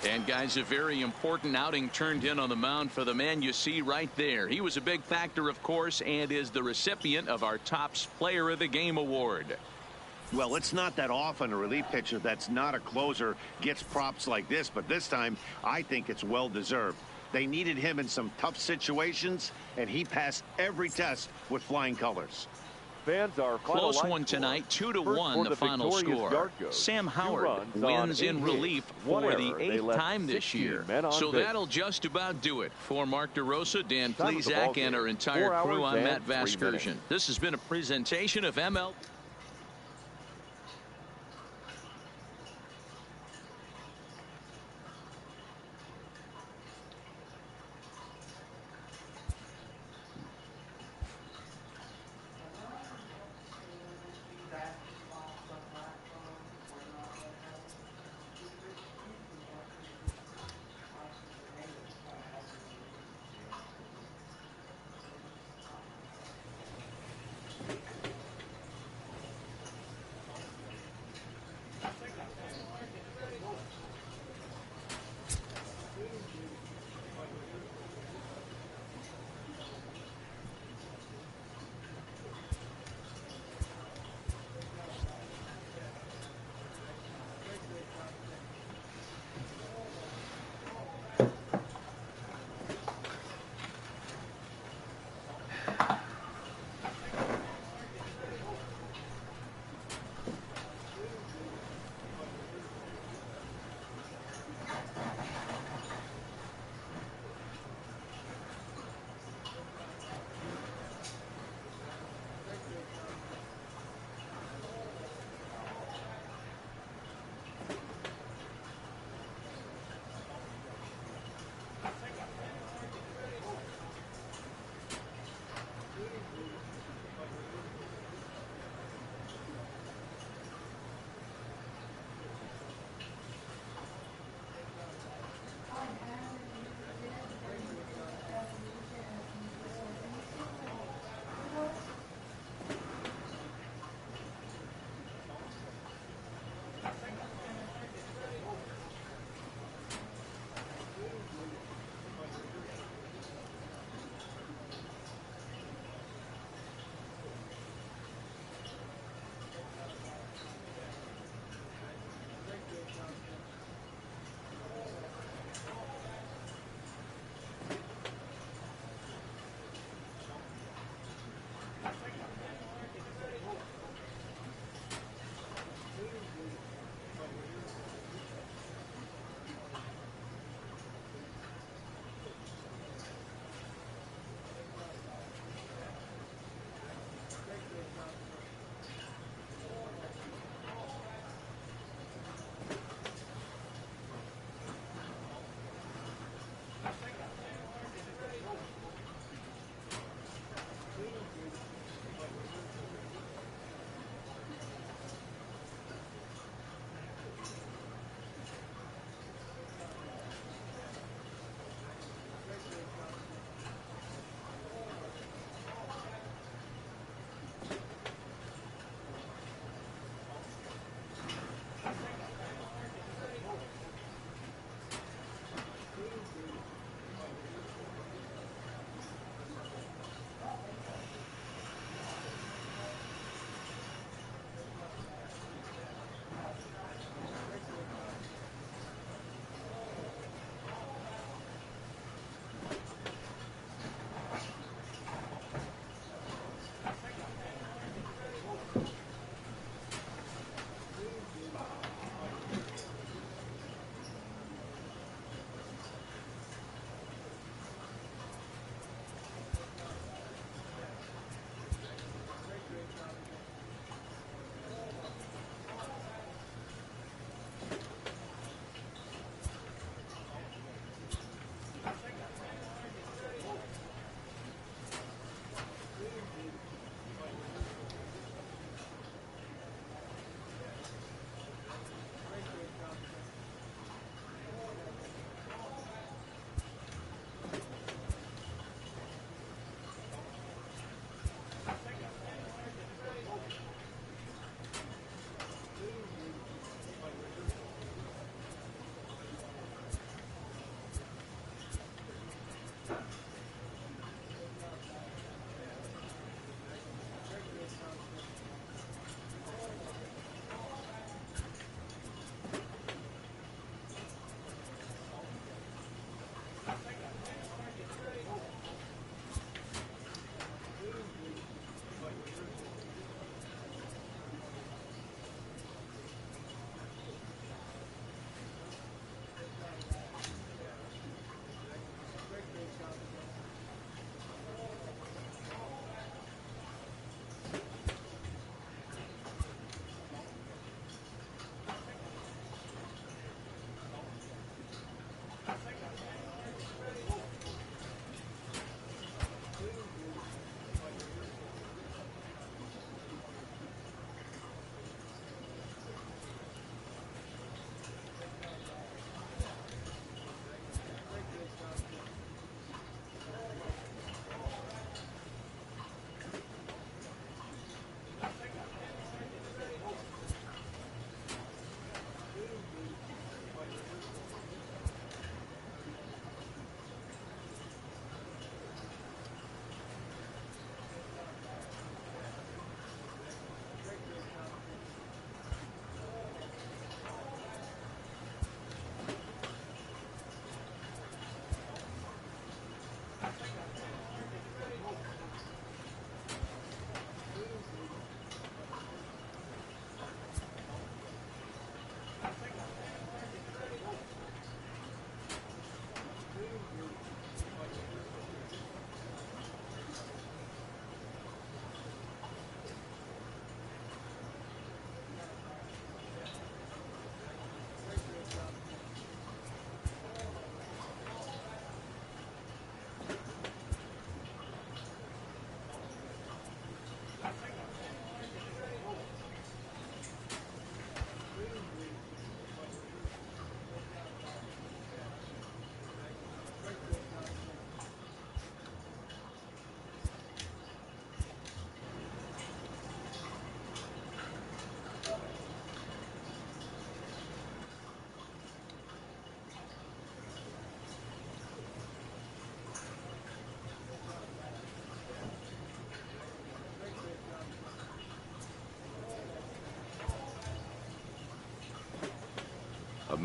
And guys, a very important outing turned in on the mound for the man you see right there. He was a big factor, of course, and is the recipient of our Topps Player of the Game award. Well, it's not that often a relief pitcher that's not a closer gets props like this, but this time I think it's well deserved. They needed him in some tough situations, and he passed every test with flying colors. Fans are close one tonight, 2-1 the final score. Sam Howard wins in relief for the 8th time this year. So that'll just about do it. For Mark DeRosa, Dan Plesac, and our entire crew, I'm Matt Vasgersian. This has been a presentation of ML.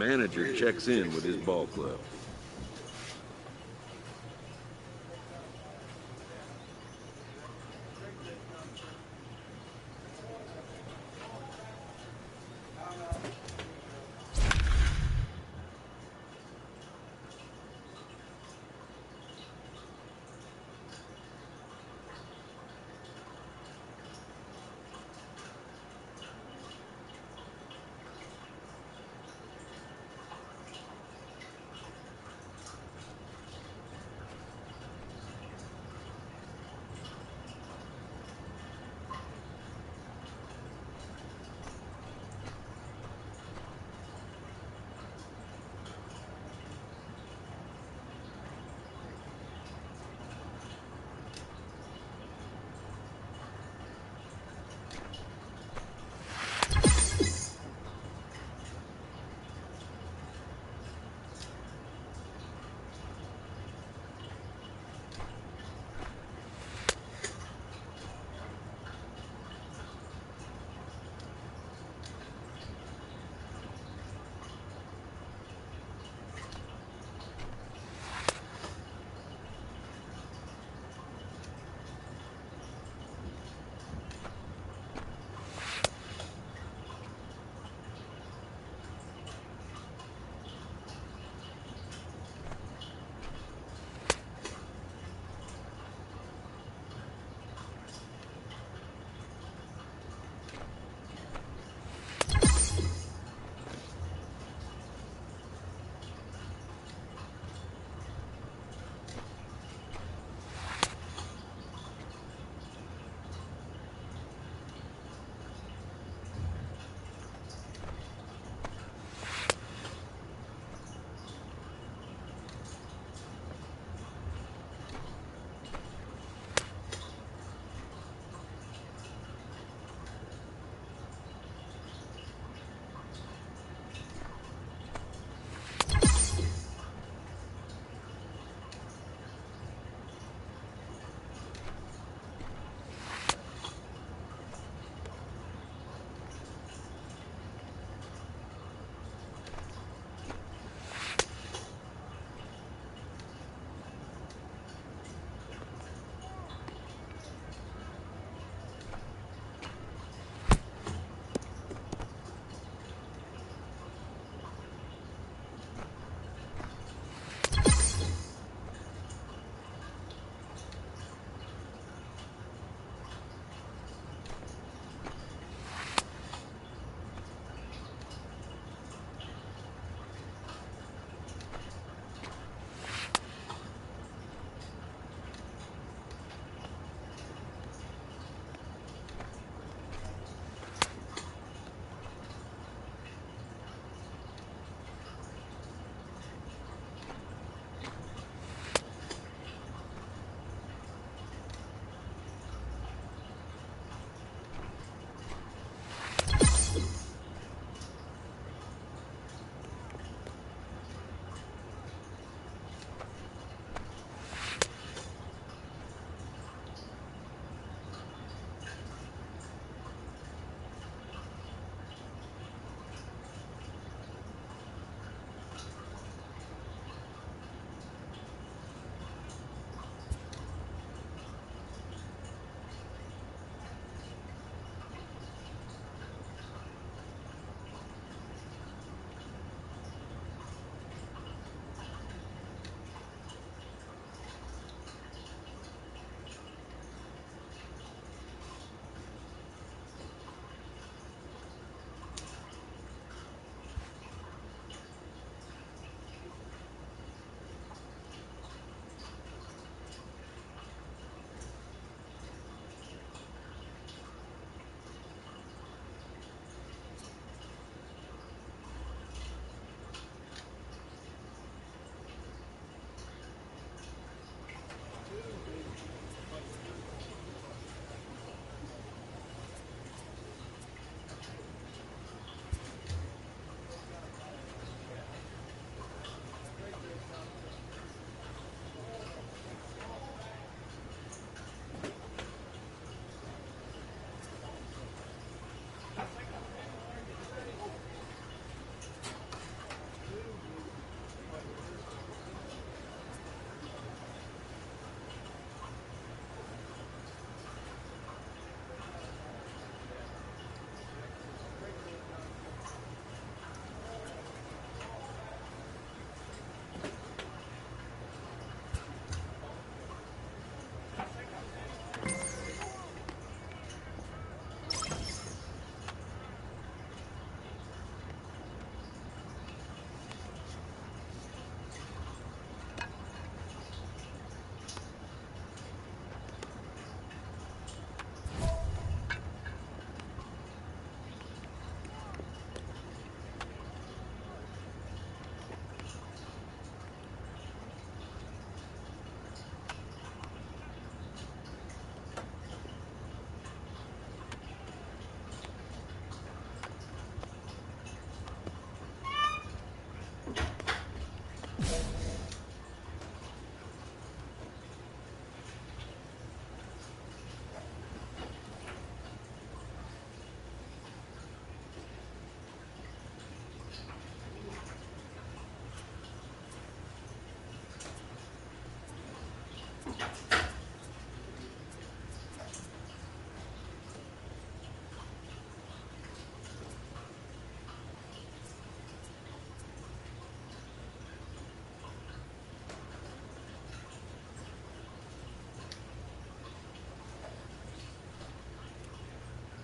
manager checks in with his ball club.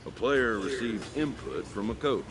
A player receives input from a coach.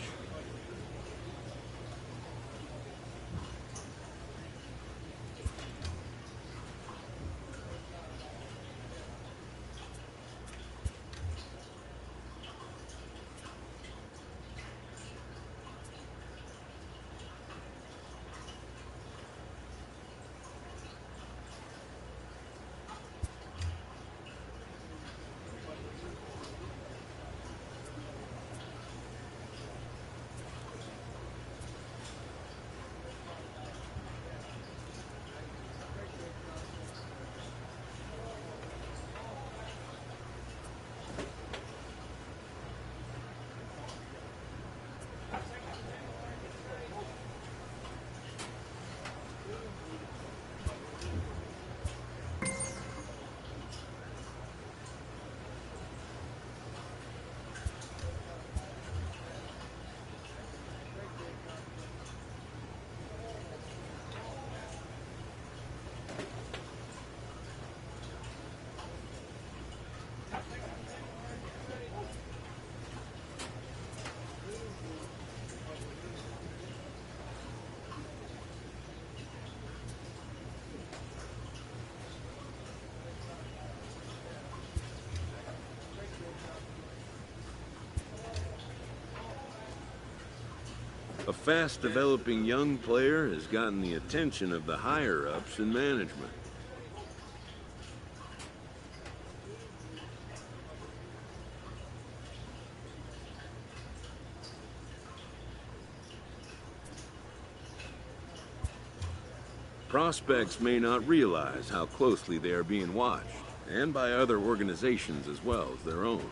A fast-developing young player has gotten the attention of the higher-ups in management. Prospects may not realize how closely they are being watched, and by other organizations as well as their own.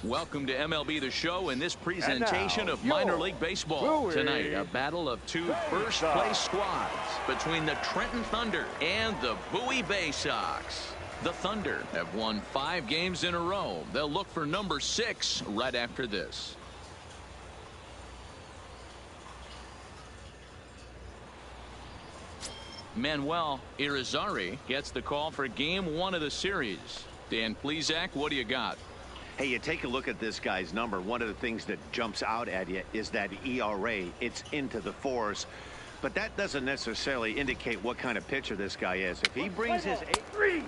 Welcome to MLB The Show and this presentation of minor league baseball. Tonight, a battle of two first-place squads between the Trenton Thunder and the Bowie Bay Sox. The Thunder have won 5 games in a row. They'll look for number 6 right after this. Manuel Irizarry gets the call for game 1 of the series. Dan Plesac, what do you got? Hey, you take a look at this guy's number. One of the things that jumps out at you is that ERA. It's into the 4s. But that doesn't necessarily indicate what kind of pitcher this guy is. If he brings his 8-3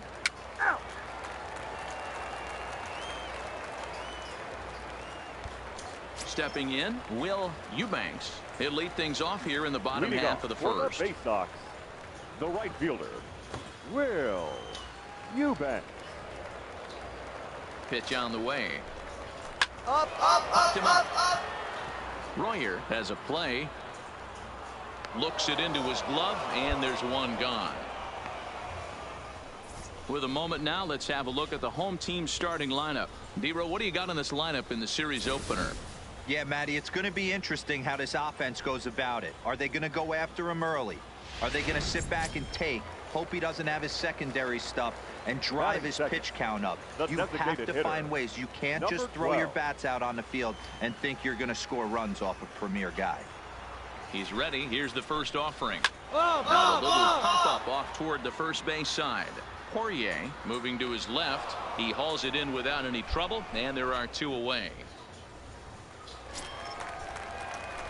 out. Stepping in, Will Eubanks. He'll lead things off here in the bottom half of the first. The Bay Sox, the right fielder, Will Eubanks. Pitch on the way. Up. Royer has a play. Looks it into his glove, and there's one gone. With a moment now, let's have a look at the home team starting lineup. D-Row, what do you got in this lineup in the series opener? Yeah, Matty, it's going to be interesting how this offense goes about it. Are they going to go after him early? Are they going to sit back and hope he doesn't have his secondary stuff, and drive his pitch count up? You have to find ways. You can't just throw your bats out on the field and think you're going to score runs off a premier guy. He's ready. Here's the first offering. Now a little pop-up off toward the first base side. Poirier moving to his left. He hauls it in without any trouble, and there are 2 away.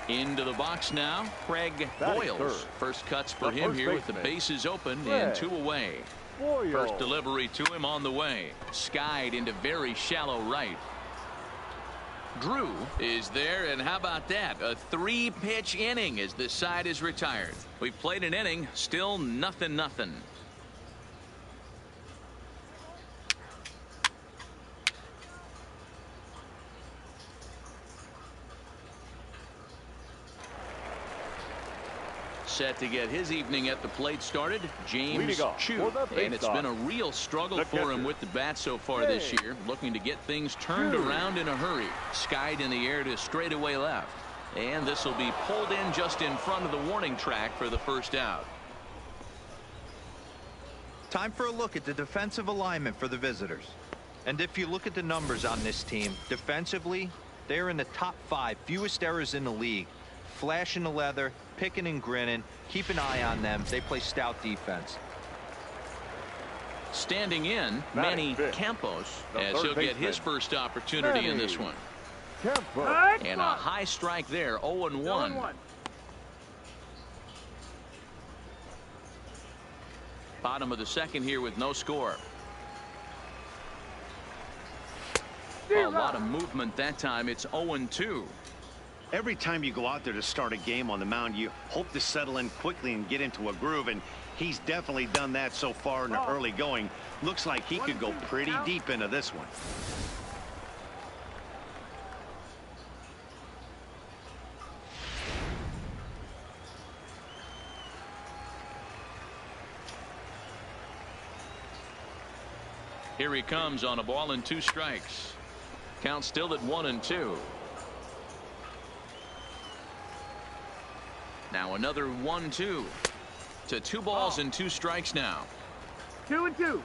Into the box now, Craig Boyles. First cuts for him here with the bases open and 2 away. First delivery to him on the way. Skied into very shallow right. Drew is there, and how about that? A 3-pitch inning as this side is retired. We've played an inning, still nothing. Set to get his evening at the plate started, James Chu. And it's been a real struggle for him with the bat so far this year, looking to get things turned around in a hurry. Skied in the air to straightaway left. And this will be pulled in just in front of the warning track for the first out. Time for a look at the defensive alignment for the visitors. And if you look at the numbers on this team, defensively, they're in the top 5 fewest errors in the league. Flashing the leather, picking and grinning. Keep an eye on them. They play stout defense. Standing in, Manny Campos, as he'll get his first opportunity in this one. And a high strike there, 0-1. Bottom of the second here with no score. A lot of movement that time. It's 0-2. Every time you go out there to start a game on the mound, you hope to settle in quickly and get into a groove, and he's definitely done that so far in the early going. Looks like he could go pretty deep into this one. Here he comes on a ball and 2 strikes. Count still at 1-2. Now another 1-2 to 2 balls and 2 strikes now. 2-2.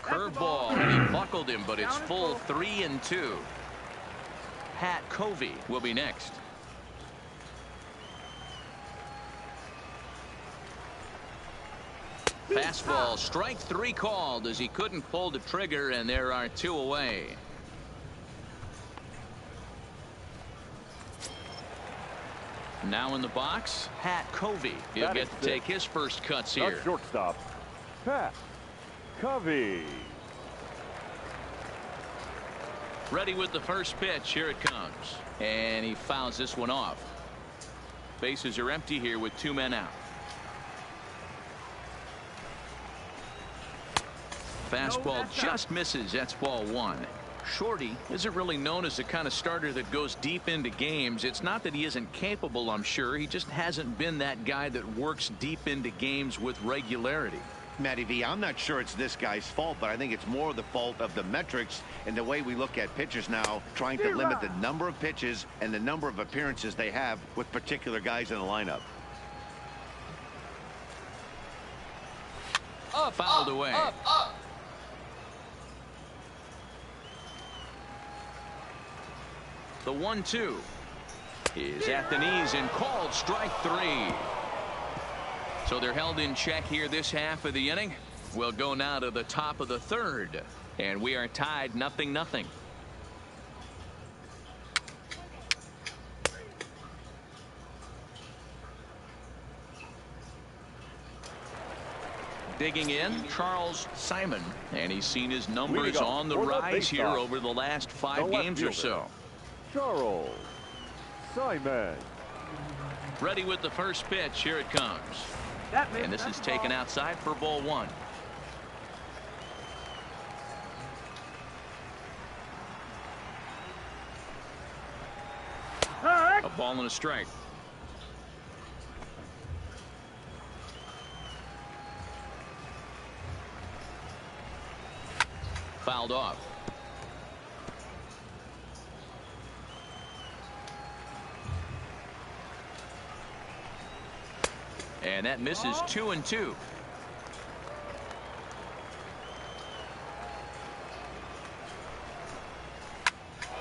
Curveball, and he buckled him, but it's full 3-2. Pat Covey will be next. Fastball, strike 3 called as he couldn't pull the trigger, and there are 2 away. Now in the box, Pat Covey. He'll get to take his first cuts here. The shortstop, Pat Covey. Ready with the first pitch. Here it comes. And he fouls this one off. Bases are empty here with 2 men out. Fastball just misses. That's ball 1. Shorty isn't really known as the kind of starter that goes deep into games. It's not that he isn't capable, I'm sure. He just hasn't been that guy that works deep into games with regularity. Matty V, I'm not sure it's this guy's fault, but I think it's more the fault of the metrics and the way we look at pitchers now, trying to limit the number of pitches and the number of appearances they have with particular guys in the lineup. Fouled away. The 1-2 is at the knees and called strike 3. So they're held in check here this half of the inning. We'll go now to the top of the third, and we are tied 0-0. Digging in, Charles Simon, and he's seen his numbers on the rise here over the last 5 games or so. Charles Simon. Ready with the first pitch. Here it comes. And this is taken outside for ball 1. A ball and a strike. Fouled off. And that misses 2-2.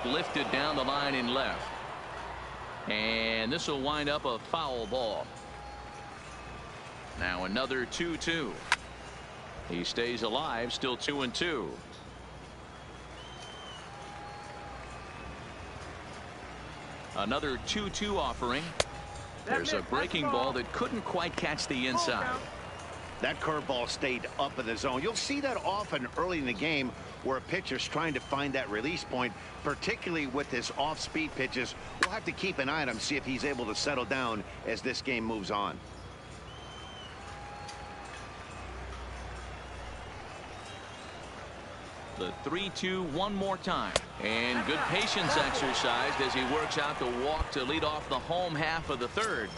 Lifted down the line in left. And this will wind up a foul ball. Now another 2-2. He stays alive, still 2-2. Another 2-2 offering. There's a breaking ball that couldn't quite catch the inside. That curveball stayed up in the zone. You'll see that often early in the game where a pitcher's trying to find that release point, particularly with his off-speed pitches. We'll have to keep an eye on him, see if he's able to settle down as this game moves on. The 3-2 one more time. And good patience exercised as he works out the walk to lead off the home half of the third.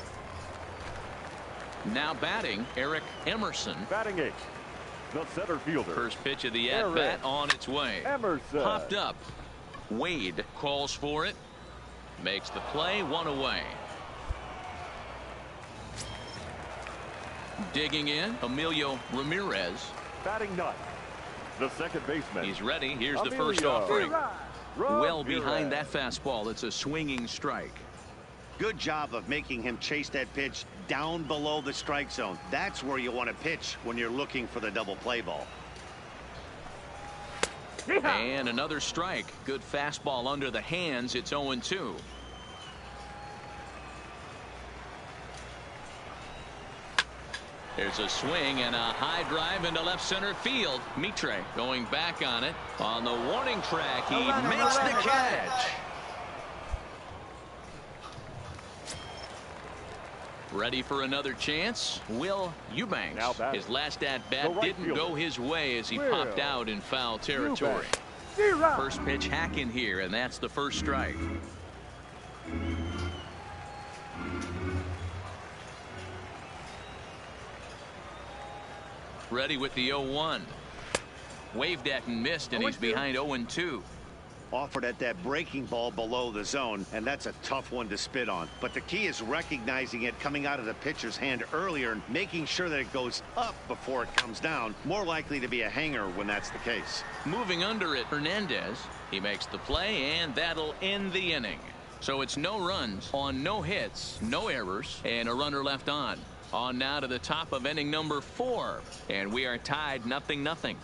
Now batting, Eric Emerson. Batting 8, the center fielder. First pitch of the at-bat on its way. Emerson. Popped up. Wade calls for it. Makes the play, 1 away. Digging in, Emilio Ramirez. Batting 9, the second baseman. He's ready. Here's the Emilio first offering. Well Ramirez. behind that fastball. It's a swinging strike. Good job of making him chase that pitch down below the strike zone. That's where you want to pitch when you're looking for the double play ball. And another strike. Good fastball under the hands. It's 0-2. There's a swing and a high drive into left center field. Mitre going back on it. On the warning track, he makes the catch. Ready for another chance. Will Eubanks. His last at-bat didn't go his way as he popped out in foul territory. First pitch hack in here, and that's the first strike. Ready with the 0-1. Waved at and missed, and he's behind 0-2. Offered at that breaking ball below the zone, and that's a tough one to spit on. But the key is recognizing it coming out of the pitcher's hand earlier and making sure that it goes up before it comes down. More likely to be a hanger when that's the case. Moving under it, Hernandez. He makes the play, and that'll end the inning. So it's no runs on no hits, no errors, and a runner left on. On now to the top of inning number 4, and we are tied 0-0.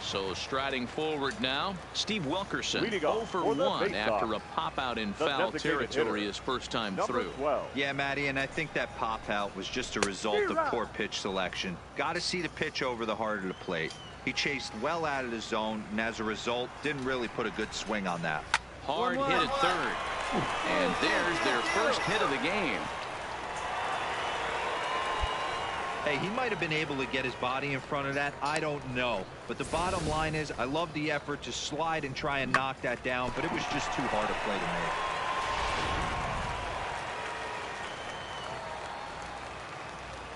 So striding forward now, Steve Wilkerson, 0 for 1 after a pop out in foul territory his first time through. 12. Yeah, Matty, and I think that pop out was just a result of poor pitch selection. Got to see the pitch over the heart of the plate. He chased well out of the zone, and as a result, didn't really put a good swing on that. Hard hit at third. And there's their first hit of the game. Hey, he might have been able to get his body in front of that. I don't know. But the bottom line is, I love the effort to slide and try and knock that down, but it was just too hard a play to make.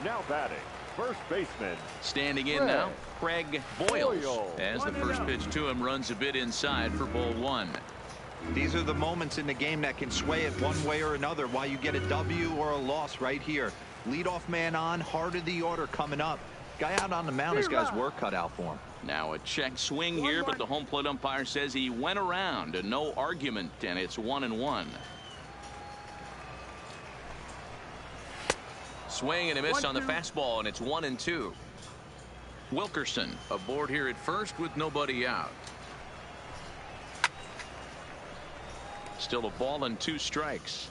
Now batting, first baseman. Standing in now, Craig Boyles. As the first pitch to him runs a bit inside for ball one. These are the moments in the game that can sway it one way or another, why you get a W or a loss right here. Leadoff man on, heart of the order coming up. Guy out on the mound has got his work cut out for him. Now a check swing here, but the home plate umpire says he went around and no argument, and it's 1-1. Swing and a miss on the fastball, and it's 1-2. Wilkerson aboard here at first with nobody out. Still a ball and 2 strikes.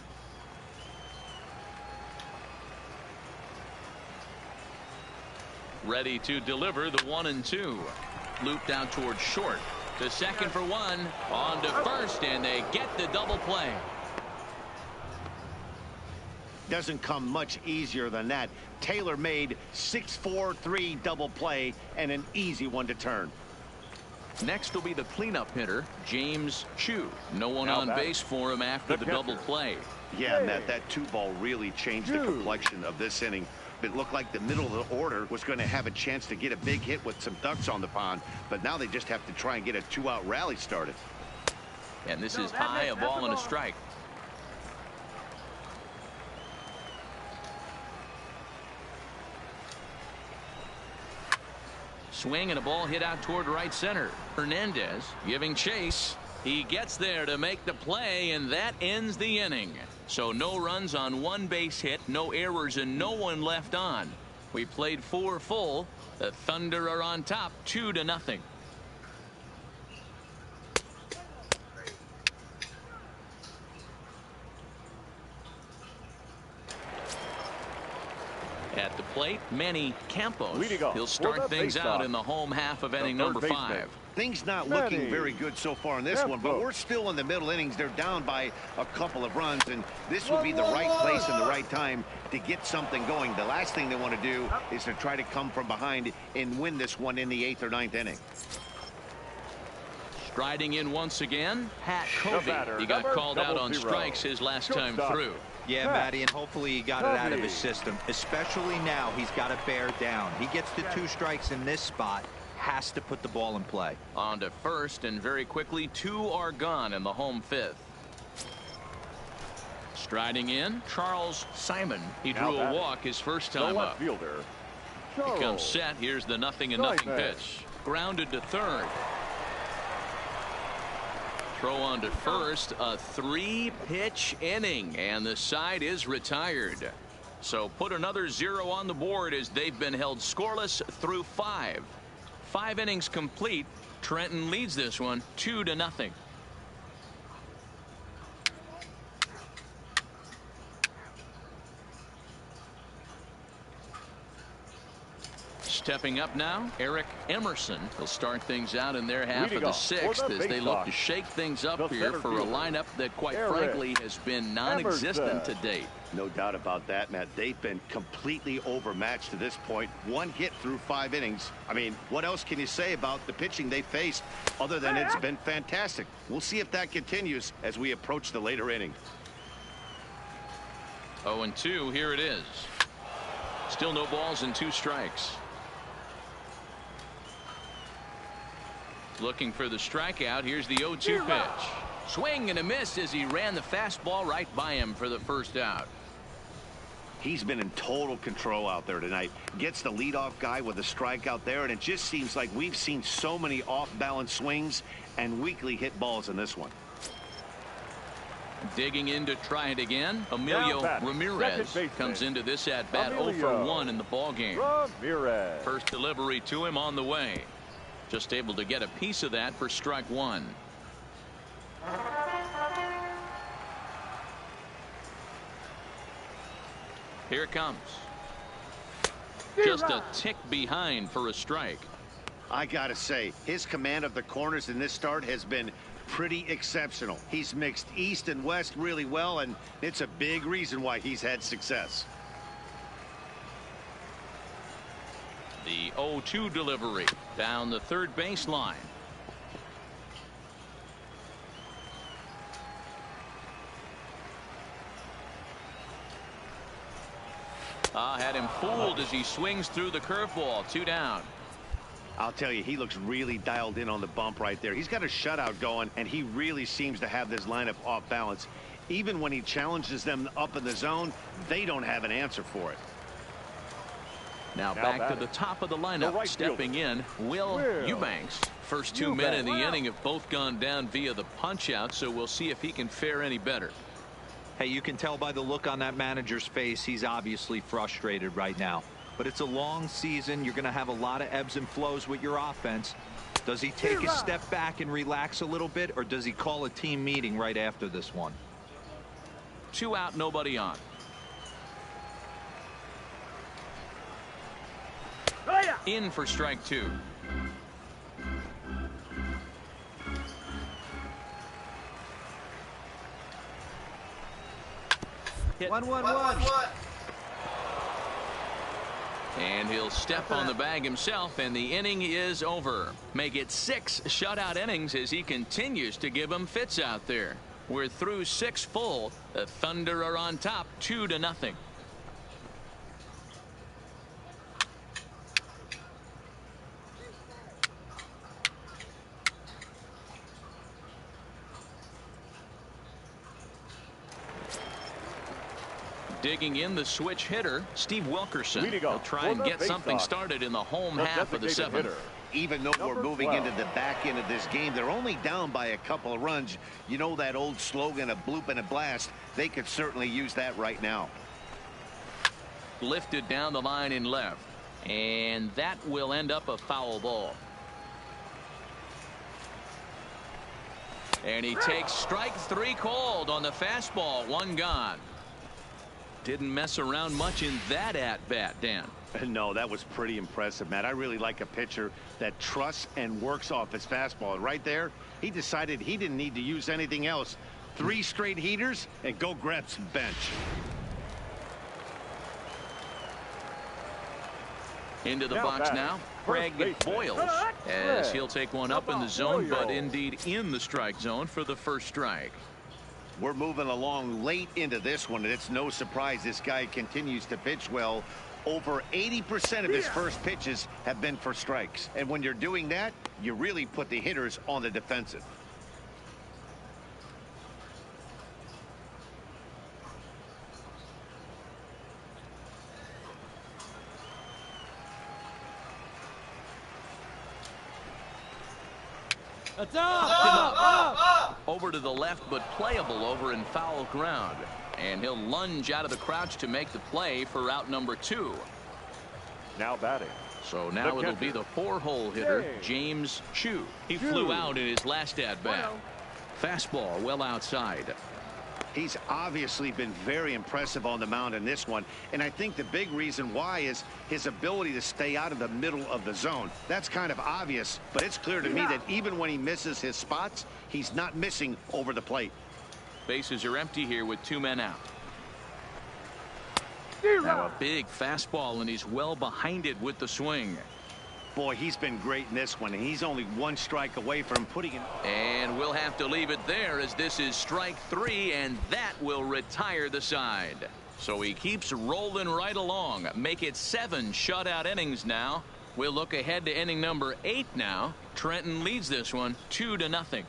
Ready to deliver the 1-2. Looped out towards short. To second for 1. On to first, and they get the double play. Doesn't come much easier than that. Taylor made 6-4-3 double play and an easy one to turn. Next will be the cleanup hitter, James Chu. No one on base for him after the double play. Yeah, Matt, that 2-ball really changed the complexion of this inning. It looked like the middle of the order was going to have a chance to get a big hit with some ducks on the pond, but now they just have to try and get a 2-out rally started. And this is high, a ball and a strike. Swing and a ball hit out toward right center. Hernandez giving chase. He gets there to make the play, and that ends the inning. So no runs on 1 base hit, no errors, and no one left on. We played 4 full. The Thunder are on top 2-0. At the plate, Manny Campos. He'll start things out in the home half of inning number 5. Things not looking very good so far in this one, but we're still in the middle innings. They're down by a couple of runs, and this would be the right place and the right time to get something going. The last thing they want to do is to try to come from behind and win this one in the 8th or 9th inning. Striding in once again, Pat Covey. He got called out on strikes his last time through. Yeah, Matty, and hopefully he got it out of his system. Especially now, he's got to bear down. He gets the 2 strikes in this spot. Has to put the ball in play. On to first, and very quickly 2 are gone in the home 5th. Striding in, Charles Simon. He drew a walk his first time up. He comes set. Here's the 0-0 pitch. Grounded to third. Throw on to first. A 3-pitch inning, and the side is retired. So put another 0 on the board as they've been held scoreless through 5. 5 innings complete. Trenton leads this one 2-0. Stepping up now, Eric Emerson. He'll start things out in their half of the 6th as they look to shake things up here for a lineup that, quite frankly, has been non-existent to date. No doubt about that, Matt. They've been completely overmatched to this point. 1 hit through 5 innings. I mean, what else can you say about the pitching they faced other than it's been fantastic? We'll see if that continues as we approach the later inning. 0-2, here it is. Still no balls and 2 strikes. Looking for the strikeout. Here's the 0-2 pitch. Swing and a miss as he ran the fastball right by him for the first out. He's been in total control out there tonight. Gets the leadoff guy with a strikeout there, and it just seems like we've seen so many off-balance swings and weakly hit balls in this one. Digging in to try it again, Emilio Ramirez comes into this at-bat 0 for 1 in the ballgame. First delivery to him on the way. Just able to get a piece of that for strike 1. Here it comes. Just a tick behind for a strike. I gotta say, his command of the corners in this start has been pretty exceptional. He's mixed east and west really well, and it's a big reason why he's had success. The 0-2 delivery down the third baseline. Had him fooled as he swings through the curveball. 2 down. I'll tell you, he looks really dialed in on the bump right there. He's got a shutout going, and he really seems to have this lineup off balance. Even when he challenges them up in the zone, they don't have an answer for it. Now back to the top of the lineup. Stepping in, Will Eubanks. First 2 men in the inning have both gone down via the punch-out, so we'll see if he can fare any better. Hey, you can tell by the look on that manager's face, he's obviously frustrated right now. But it's a long season. You're going to have a lot of ebbs and flows with your offense. Does he take a step back and relax a little bit, or does he call a team meeting right after this one? 2 out, nobody on. In for strike 2. Hit. 1-1-1. And he'll step on the bag himself, and the inning is over. Make it 6 shutout innings as he continues to give them fits out there. We're through 6 full. The Thunder are on top 2-0. Digging in the switch hitter, Steve Wilkerson. He'll try and get something started in the home half of the 7th. Even though we're moving into the back end of this game, they're only down by a couple of runs. You know that old slogan, a bloop and a blast. They could certainly use that right now. Lifted down the line in left, and that will end up a foul ball. And he takes strike 3 called on the fastball. 1 gone. Didn't mess around much in that at-bat, Dan. No, that was pretty impressive, Matt. I really like a pitcher that trusts and works off his fastball. Right there, he decided he didn't need to use anything else. 3 straight heaters and go grab some bench. Into the box now, Craig Boyles, as he'll take one up in the zone, but indeed in the strike zone for the first strike. We're moving along late into this one, and it's no surprise this guy continues to pitch well. Over 80% of his first pitches have been for strikes. And when you're doing that, you really put the hitters on the defensive. Up. Over to the left, but playable over in foul ground. And he'll lunge out of the crouch to make the play for out number 2. Now batting. So now it'll be the 4-hole hitter, James Chu. He flew out in his last at-bat. Fastball well outside. He's obviously been very impressive on the mound in this one, and I think the big reason why is his ability to stay out of the middle of the zone. That's kind of obvious, but it's clear to me that even when he misses his spots, he's not missing over the plate. Bases are empty here with 2 men out. Now a big fastball, and he's well behind it with the swing. Boy, he's been great in this one, and he's only 1 strike away from putting it. And we'll have to leave it there, as this is strike 3, and that will retire the side. So he keeps rolling right along. Make it 7 shutout innings now. We'll look ahead to inning number 8 now. Trenton leads this one 2-0.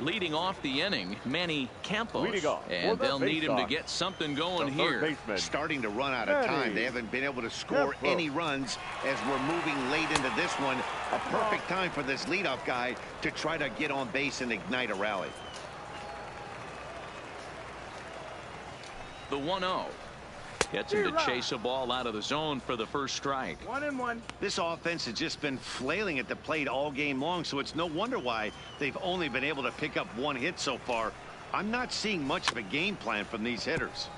Leading off the inning, Manny Campos, and they'll need him to get something going here. Starting to run out of time. They haven't been able to score any runs as we're moving late into this one. A perfect time for this leadoff guy to try to get on base and ignite a rally. The 1-0. Gets him to chase a ball out of the zone for the first strike. 1-1. This offense has just been flailing at the plate all game long, so it's no wonder why they've only been able to pick up 1 hit so far. I'm not seeing much of a game plan from these hitters.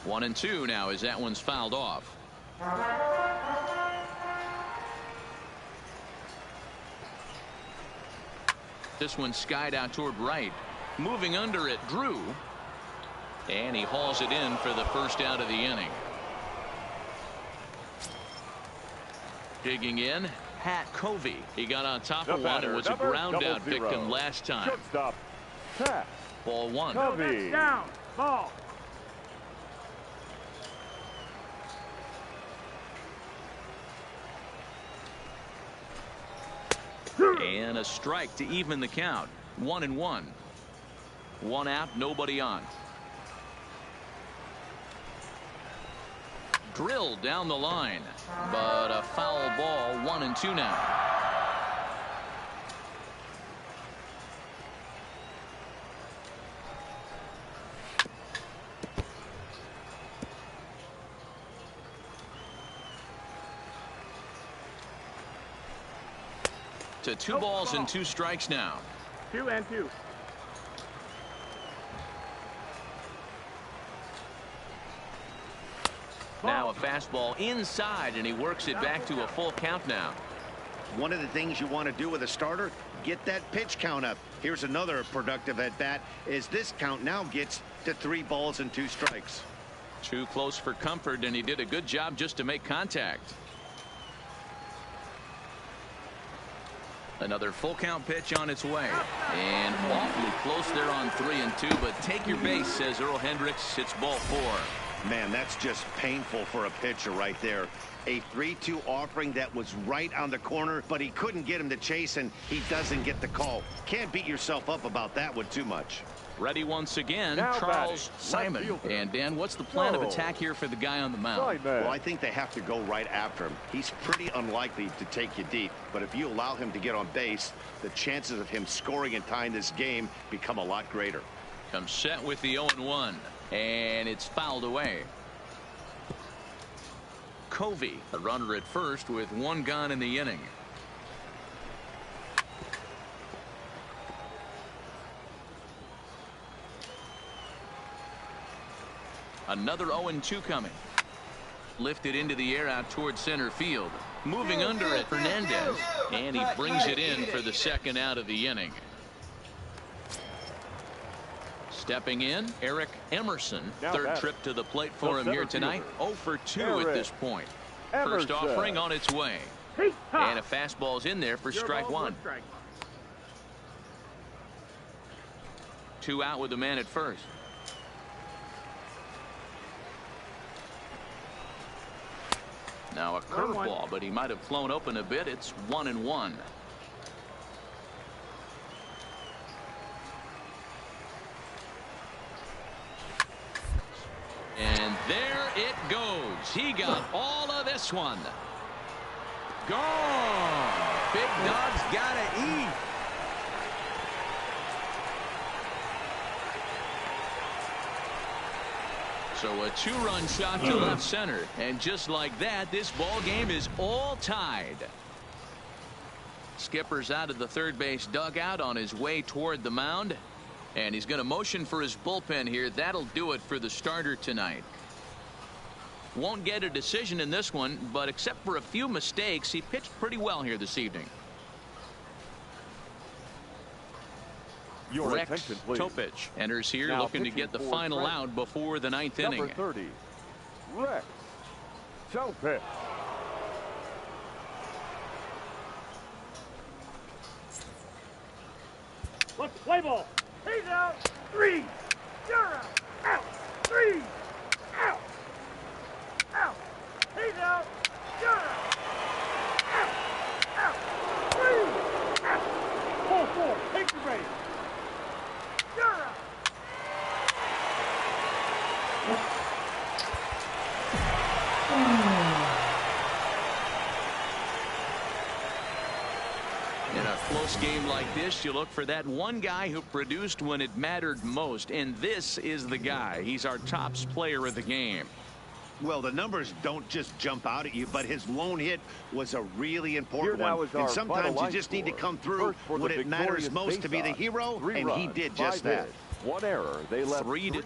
1-2 now as that one's fouled off. This one skied out toward right. Moving under it, Drew. And he hauls it in for the first out of the inning. Digging in, Pat Covey. He got on top of one and was a ground out victim last time. Shortstop, Pat Ball 1. Covey. That's down. Ball. And a strike to even the count. 1-1. 1 out, nobody on. Drilled down the line, but a foul ball. 1-2 now. To 2 balls and 2 strikes now. 2-2. Now a fastball inside, and he works it back to a full count now. One of the things you want to do with a starter, get that pitch count up. Here's another productive at bat as this count now gets to 3 balls and 2 strikes. Too close for comfort, and he did a good job just to make contact. Another full count pitch on its way, and awfully close there on 3-2, but take your base, says Earl Hendricks. It's ball 4. Man, that's just painful for a pitcher right there. A 3-2 offering that was right on the corner, but he couldn't get him to chase, and he doesn't get the call. Can't beat yourself up about that one too much. Ready once again, Now Charles batting, Simon. left fielder. And Dan, what's the plan of attack here for the guy on the mound? Well, I think they have to go right after him. He's pretty unlikely to take you deep, but if you allow him to get on base, the chances of him scoring and tying this game become a lot greater. Comes set with the 0-1, and it's fouled away. Covey, a runner at first with 1 gone in the inning. Another 0-2 coming. Lifted into the air out towards center field. Moving under it, Fernandez, and he brings it in for the second out of the inning. Stepping in, Eric Emerson. Now Third batting, trip to the plate for him here tonight. 0 for 2 at this point. First Emerson. offering on its way. And a fastball's in there for strike 1. 2 out with the man at first. Now a curveball, but he might have flown open a bit. It's 1-1. And there it goes. He got all of this one. Gone. Big Dog's gotta eat. So a 2-run shot to left center, and just like that, this ball game is all tied. Skipper's out of the third base dugout on his way toward the mound, and he's going to motion for his bullpen here. That'll do it for the starter tonight. Won't get a decision in this one, but except for a few mistakes, he pitched pretty well here this evening. Your Rex attention, please. Topich enters here Now looking to pitching get the for final Trent. out before the 9th inning. Number 30, Rex Topich. Let's play ball. He's out. 3. You're out. Out. 3. Out. Out. He's out. You're out. Out. Out. 3. Out. 4. Take your base. You're out. In a close game like this, you look for that one guy who produced when it mattered most, and this is the guy. He's our tops player of the game. Well, the numbers don't just jump out at you, but his lone hit was a really important Here now one. is our And sometimes final you line just need to score. come through First for when the it matters victorious most to be the face-off. hero, 3 and he runs, did 5 just that. hits, 1 error. They left 3 to...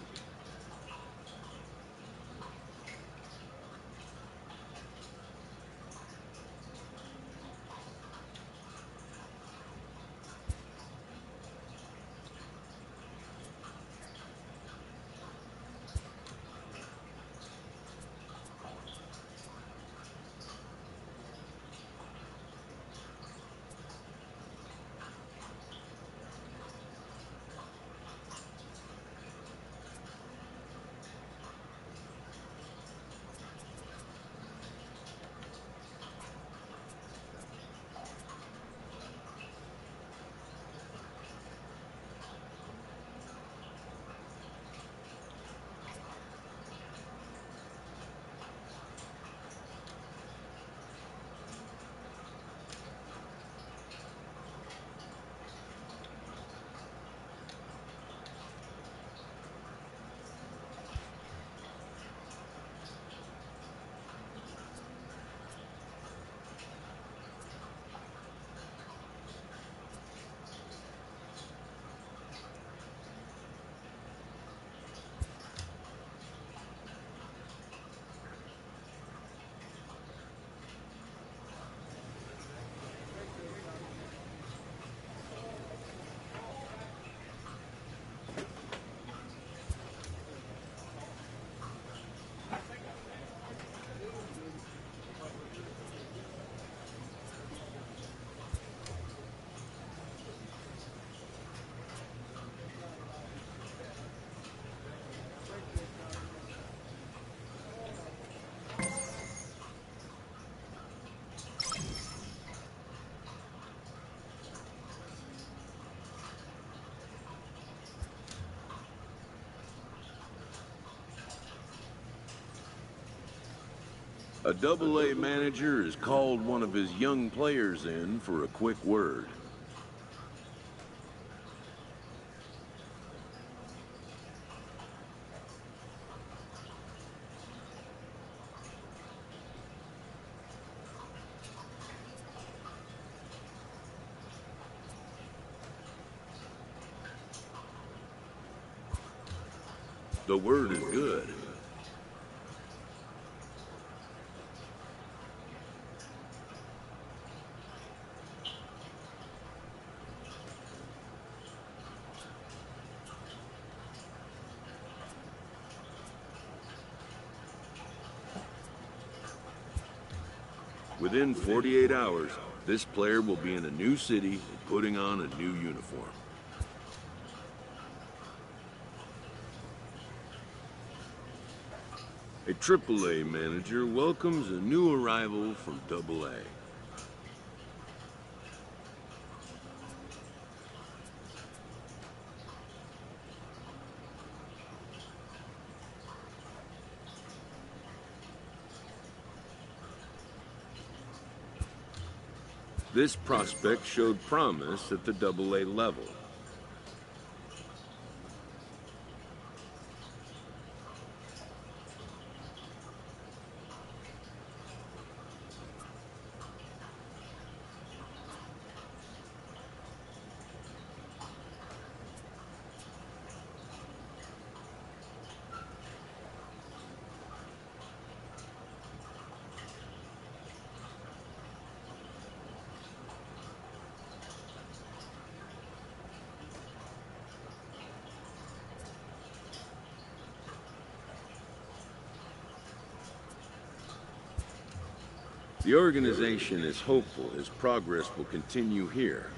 A Double-A manager has called one of his young players in for a quick word. The word is good. Within 48 hours, this player will be in a new city and putting on a new uniform. A Triple-A manager welcomes a new arrival from Double-A. This prospect showed promise at the Double-A level. The organization is hopeful his progress will continue here.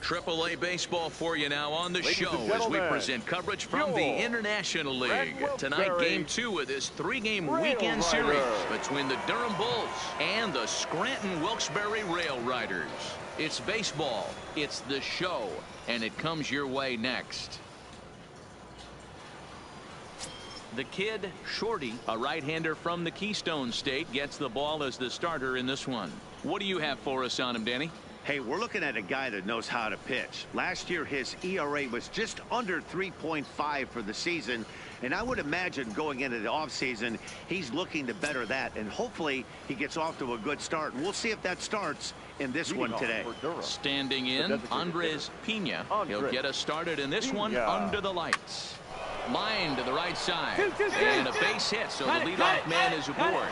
AAA baseball for you now on the Ladies show and as we gentlemen, present coverage from the your International League. Red Tonight, Wilkes-Barre Game 2 of this 3-game Rail weekend series Riders. between the Durham Bulls and the Scranton Wilkes-Barre Rail Riders. It's baseball, it's the show, and it comes your way next. The kid, Shorty, a right-hander from the Keystone State, gets the ball as the starter in this one. What do you have for us on him, Danny? Hey, we're looking at a guy that knows how to pitch. Last year, his ERA was just under 3.5 for the season, and I would imagine going into the offseason, he's looking to better that, and hopefully he gets off to a good start. And we'll see if that starts in this one today. Standing in, Andres Pena. He'll get us started in this one under the lights. Line to the right side. And a base hit, so the leadoff man is aboard.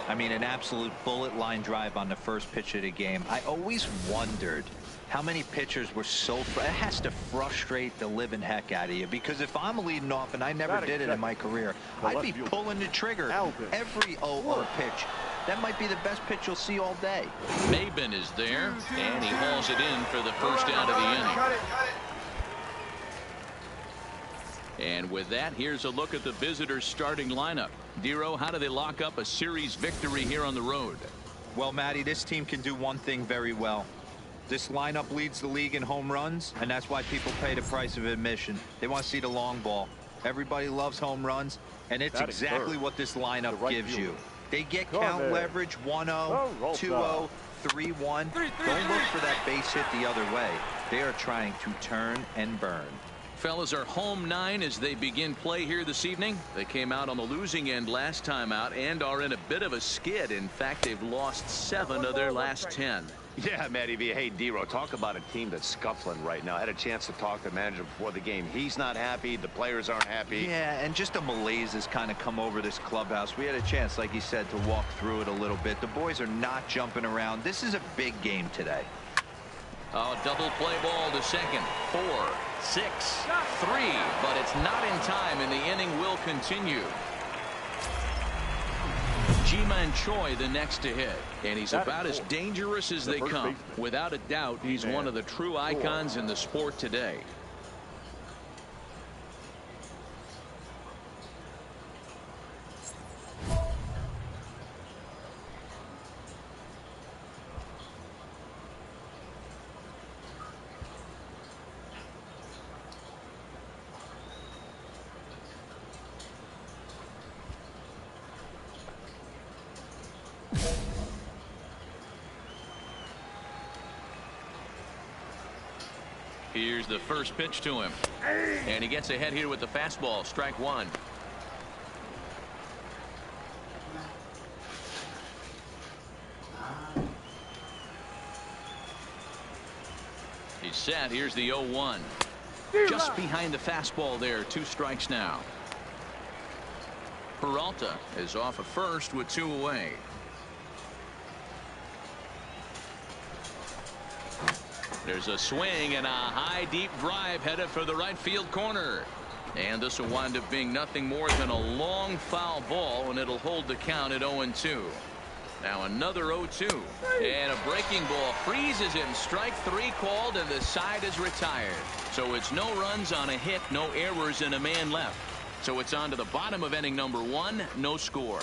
I mean, an absolute bullet line drive on the first pitch of the game. I always wondered how many pitchers were so... It has to frustrate the living heck out of you, because if I'm leading off, and I never did it in my career, I'd be pulling the trigger every 0-0 pitch. That might be the best pitch you'll see all day. Maben is there, and he hauls it in for the first out of the inning. And with that, here's a look at the visitors' starting lineup. Dero, how do they lock up a series victory here on the road? Well, Matty, this team can do one thing very well. This lineup leads the league in home runs, and that's why people pay the price of admission. They want to see the long ball. Everybody loves home runs, and it's exactly what this lineup gives you. They get count leverage 1-0, 2-0, 3-1. Don't look for that base hit the other way. They are trying to turn and burn. Fellas are home 9 as they begin play here this evening. They came out on the losing end last time out and are in a bit of a skid. In fact, they've lost 7 of their last 10. Yeah, Matty V. Hey, Dero, talk about a team that's scuffling right now. I had a chance to talk to the manager before the game. He's not happy. The players aren't happy. Yeah, and just a malaise has kind of come over this clubhouse. We had a chance, like you said, to walk through it a little bit. The boys are not jumping around. This is a big game today. Oh, double play ball to second. 4, 6, 3, but it's not in time, and the inning will continue. Ji-Man Choi the next to hit, and he's about as dangerous as they come. Without a doubt, he's one of the true icons in the sport today. Here's the first pitch to him. And he gets ahead here with the fastball. Strike 1. He's set. Here's the 0-1. Just behind the fastball there. 2 strikes now. Peralta is off at first with 2 away. There's a swing and a high deep drive headed for the right field corner. And this will wind up being nothing more than a long foul ball, and it'll hold the count at 0-2. Now another 0-2. And a breaking ball freezes him. Strike 3 called, and the side is retired. So it's no runs on a hit, no errors, and a man left. So it's on to the bottom of inning number 1. No score.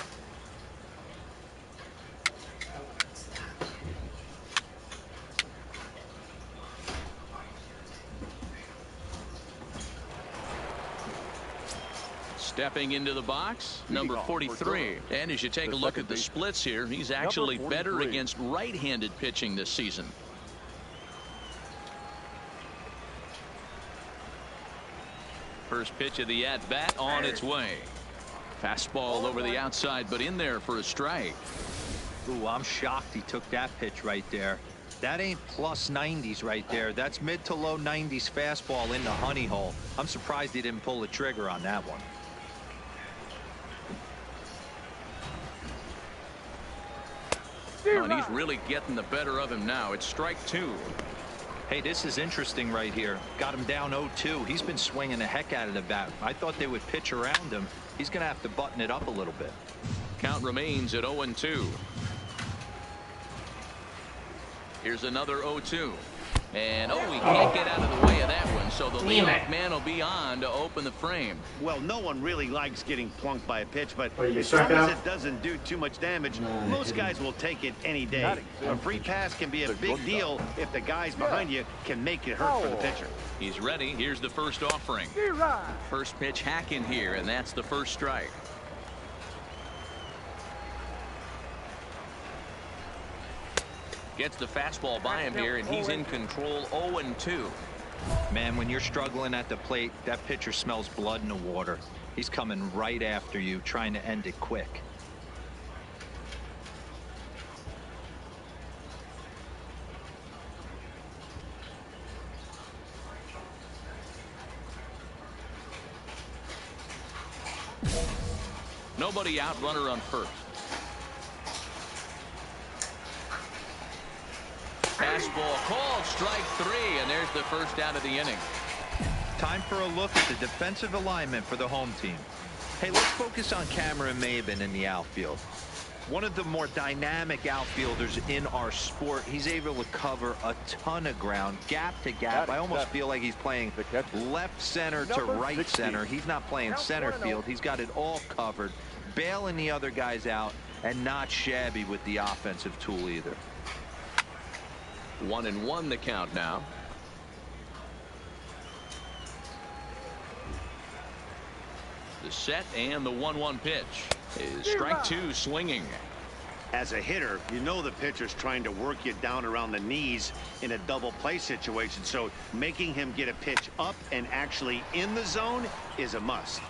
Stepping into the box, number 43. And as you take a look at the splits here, he's actually better against right-handed pitching this season. First pitch of the at-bat on its way. Fastball over the outside, but in there for a strike. Ooh, I'm shocked he took that pitch right there. That ain't plus 90s right there. That's mid to low 90s fastball in the honey hole. I'm surprised he didn't pull the trigger on that one. Oh, and he's really getting the better of him now. It's strike 2. Hey, this is interesting right here. Got him down 0-2. He's been swinging the heck out of the bat. I thought they would pitch around him. He's going to have to button it up a little bit. Count remains at 0-2. Here's another 0-2. And, oh, he can't get out of the way of that one, so the leadoff man will be on to open the frame. Well, no one really likes getting plunked by a pitch, but you as struck long as out? it doesn't do too much damage, most guys will take it any day. A free pass can be a big deal if the guys behind you can make it hurt for the pitcher. He's ready. Here's the first offering. First pitch hack in here, and that's the first strike. Gets the fastball by him here, and he's in control 0-2. Man, when you're struggling at the plate, that pitcher smells blood in the water. He's coming right after you, trying to end it quick. Nobody out, runner on first. Fastball called, strike 3, and there's the first out of the inning. Time for a look at the defensive alignment for the home team. Hey, let's focus on Cameron Maybin in the outfield. One of the more dynamic outfielders in our sport. He's able to cover a ton of ground, gap to gap. I almost feel like he's playing left center to right center. He's not playing center field. He's got it all covered, bailing the other guys out, and not shabby with the offensive tool either. 1-1 the count now. The set and the 1-1 pitch is strike 2 swinging. As a hitter, you know the pitcher's trying to work you down around the knees in a double play situation, so making him get a pitch up and actually in the zone is a must.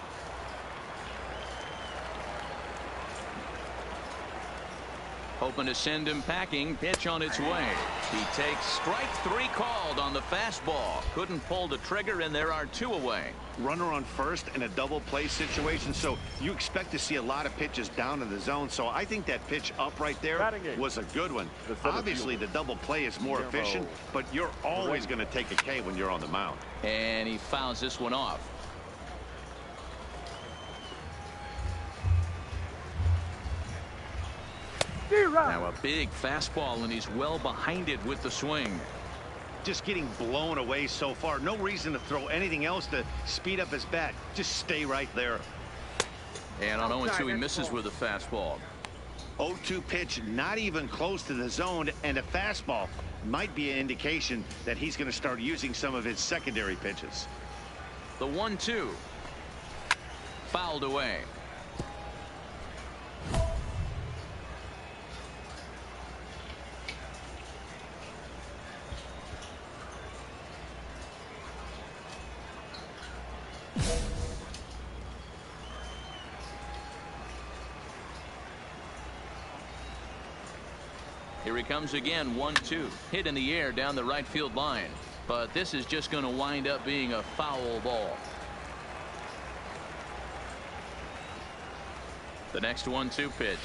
Hoping to send him packing. Pitch on its way. He takes strike 3 called on the fastball. Couldn't pull the trigger, and there are 2 away. Runner on first in a double play situation, so you expect to see a lot of pitches down in the zone. So I think that pitch up right there was a good one. Obviously, the double play is more efficient, but you're always going to take a K when you're on the mound. And he fouls this one off. Now a big fastball, and he's well behind it with the swing. Just getting blown away so far. No reason to throw anything else to speed up his bat. Just stay right there. And on 0-2, he misses with a fastball. 0-2 pitch, not even close to the zone, and a fastball might be an indication that he's going to start using some of his secondary pitches. The 1-2 fouled away. Here he comes again. 1-2 hit in the air down the right field line, but this is just going to wind up being a foul ball. The next 1-2 pitch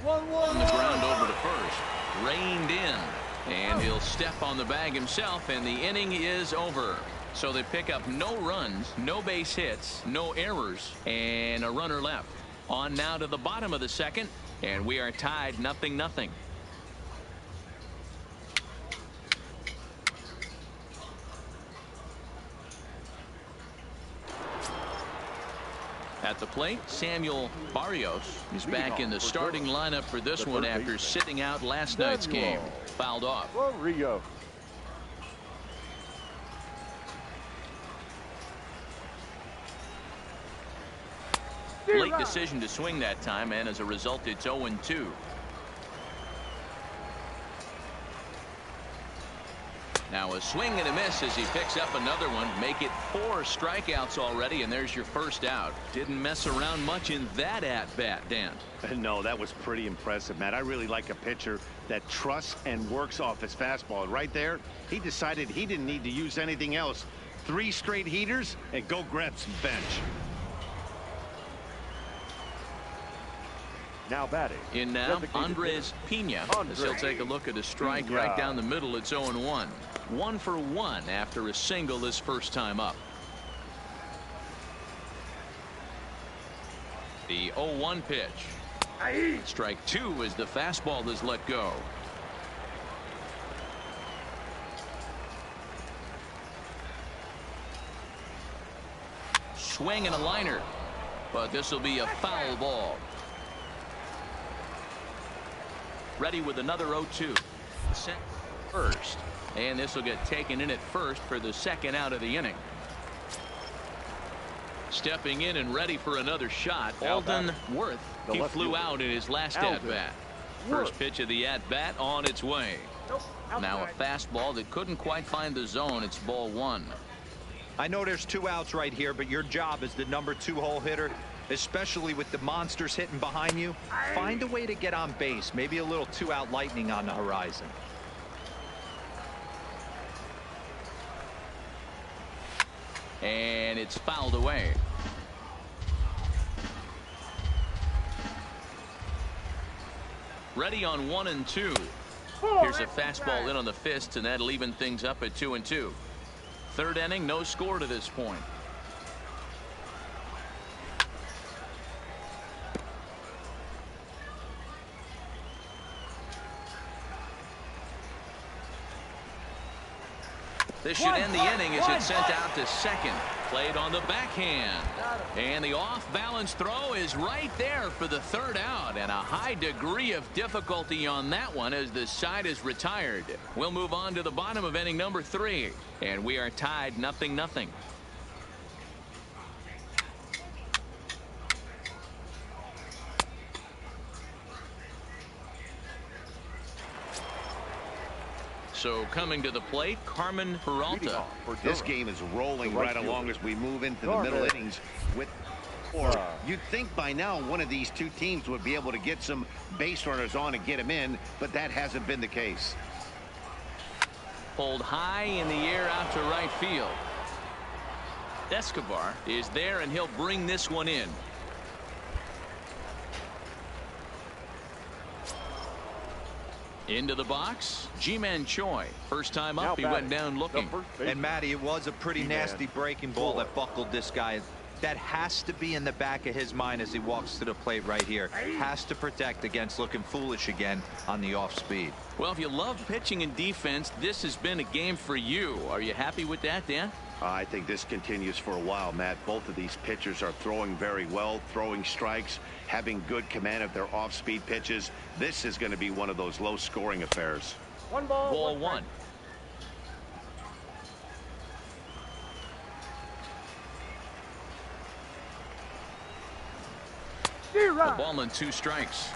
on the ground over to first, reined in, and he'll step on the bag himself, and the inning is over. So they pick up no runs, no base hits, no errors, and a runner left. On now to the bottom of the second, and we are tied 0-0. At the plate, Samuel Barrios is back in the starting lineup for this one after sitting out last night's game. Fouled off. Rio. Late decision to swing that time, and as a result, it's 0-2. Now a swing and a miss as he picks up another one. Make it 4 strikeouts already, and there's your first out. Didn't mess around much in that at-bat, Dan. No, that was pretty impressive, Matt. I really like a pitcher that trusts and works off his fastball. Right there, he decided he didn't need to use anything else. 3 straight heaters, and go grab some bench. Now batting. In now, Andres Pena, as he'll take a look at a strike right down the middle. It's 0-1. 1 for 1 after a single his first time up. The 0-1 pitch. Strike 2 as the fastball is let go. swing and a liner. But this will be a foul ball. Ready with another 0-2. Sent first. And this will get taken in at first for the second out of the inning. Stepping in and ready for another shot, Alden Worth. He flew out in his last at-bat. First pitch of the at-bat on its way. Now a fastball that couldn't quite find the zone. It's ball one. I know there's 2 outs right here, but your job as the number 2 hole hitter, especially with the monsters hitting behind you, find a way to get on base. Maybe a little 2-out lightning on the horizon. And it's fouled away. Ready on 1 and 2. Here's a fastball in on the fist, and that'll even things up at 2 and 2. Third inning, no score to this point. This should end the inning as it's sent out to second. Played on the backhand. And the off-balance throw is right there for the third out. And a high degree of difficulty on that one as the side is retired. We'll move on to the bottom of inning number 3. And we are tied 0-0. So coming to the plate, Carmen Peralta. This game is rolling right along as we move into the middle innings. You'd think by now one of these 2 teams would be able to get some base runners on and get them in, but that hasn't been the case. Pulled high in the air out to right field. Escobar is there, and he'll bring this one in. Into the box, Ji-Man Choi. First time up, he went down looking. And Matty, it was a pretty nasty breaking ball that buckled this guy. That has to be in the back of his mind as he walks to the plate right here. Has to protect against looking foolish again on the off speed. Well, if you love pitching and defense, this has been a game for you. Are you happy with that, Dan? I think this continues for a while, Matt. Both of these pitchers are throwing very well, throwing strikes, having good command of their off-speed pitches. This is going to be one of those low-scoring affairs. Ball one. A ball and 2 strikes.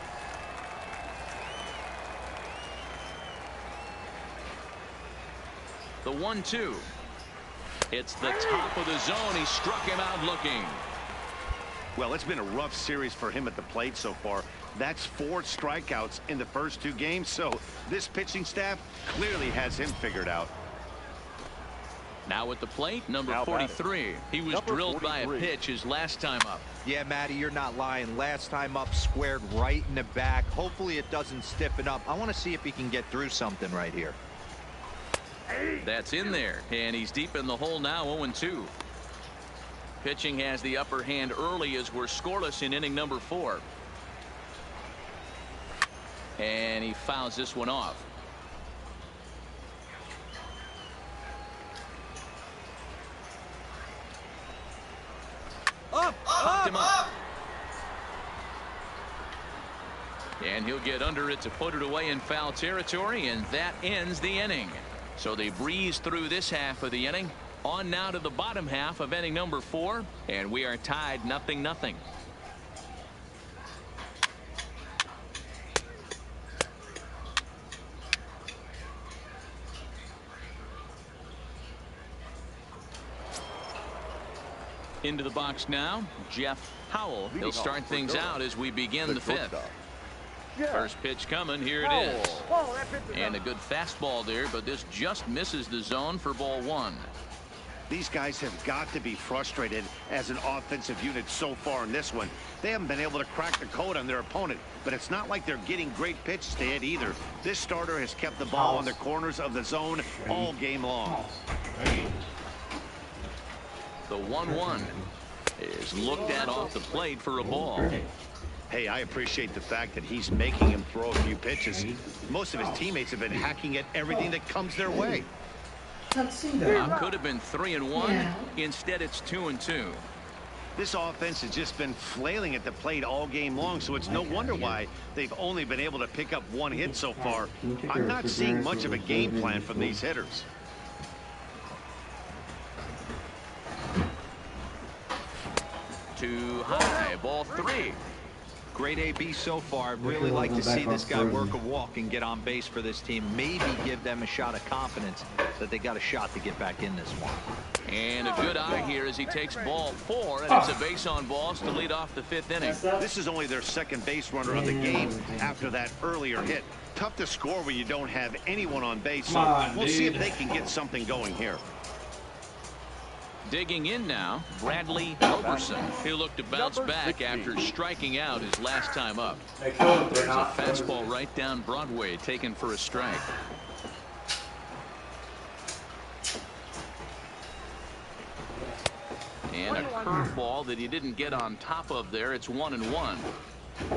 The 1-2. It's the top of the zone. He struck him out looking. Well, it's been a rough series for him at the plate so far. That's 4 strikeouts in the first 2 games, so this pitching staff clearly has him figured out. Now at the plate, number 43. He was drilled by a pitch his last time up. Yeah, Matty, you're not lying. Last time up, squared right in the back. Hopefully it doesn't stiffen up. I want to see if he can get through something right here. That's in there, and he's deep in the hole now, 0-2. Pitching has the upper hand early as we're scoreless in inning number 4. And he fouls this one off. Popped him up. And he'll get under it to put it away in foul territory, and that ends the inning. So they breeze through this half of the inning. On now to the bottom half of inning number 4, and we are tied 0-0. Into the box now, Jeff Howell. He'll start things out as we begin the 5th. First pitch coming. Here it is. And a good fastball there, but this just misses the zone for ball 1. These guys have got to be frustrated as an offensive unit so far in this one. They haven't been able to crack the code on their opponent, but it's not like they're getting great pitches to hit either. This starter has kept the ball on the corners of the zone all game long. The 1-1 is looked at off the plate for a ball. Hey, I appreciate the fact that he's making him throw a few pitches. Most of his teammates have been hacking at everything that comes their way. Could have been 3-1. Instead, it's 2-2. This offense has just been flailing at the plate all game long, so it's no wonder why they've only been able to pick up one hit so far. I'm not seeing much of a game plan from these hitters. Too high, ball 3. Great AB so far. I'd really like to see this guy work a walk and get on base for this team. Maybe give them a shot of confidence that they got a shot to get back in this one. And a good eye here as he takes ball 4, and it's a base on balls to lead off the 5th inning. This is only their second base runner of the game after that earlier hit. Tough to score when you don't have anyone on base, so we'll see if they can get something going here. Digging in now, Bradley Roberson. He'll look to bounce back after striking out his last time up. There's a fastball right down Broadway taken for a strike. And a curveball that he didn't get on top of there. It's 1-1.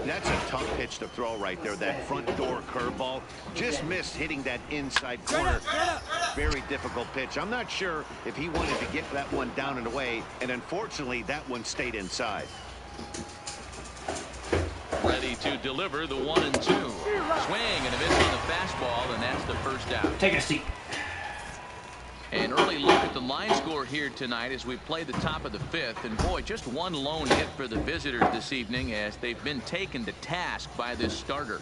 That's a tough pitch to throw right there. That front door curveball just missed hitting that inside corner. Very difficult pitch. I'm not sure if he wanted to get that one down and away, and unfortunately that one stayed inside. Ready to deliver the 1-2. Swing and a miss on the fastball, and that's the first out. Take a seat. An early look at the line score here tonight as we play the top of the 5th. And boy, just one lone hit for the visitors this evening as they've been taken to task by this starter.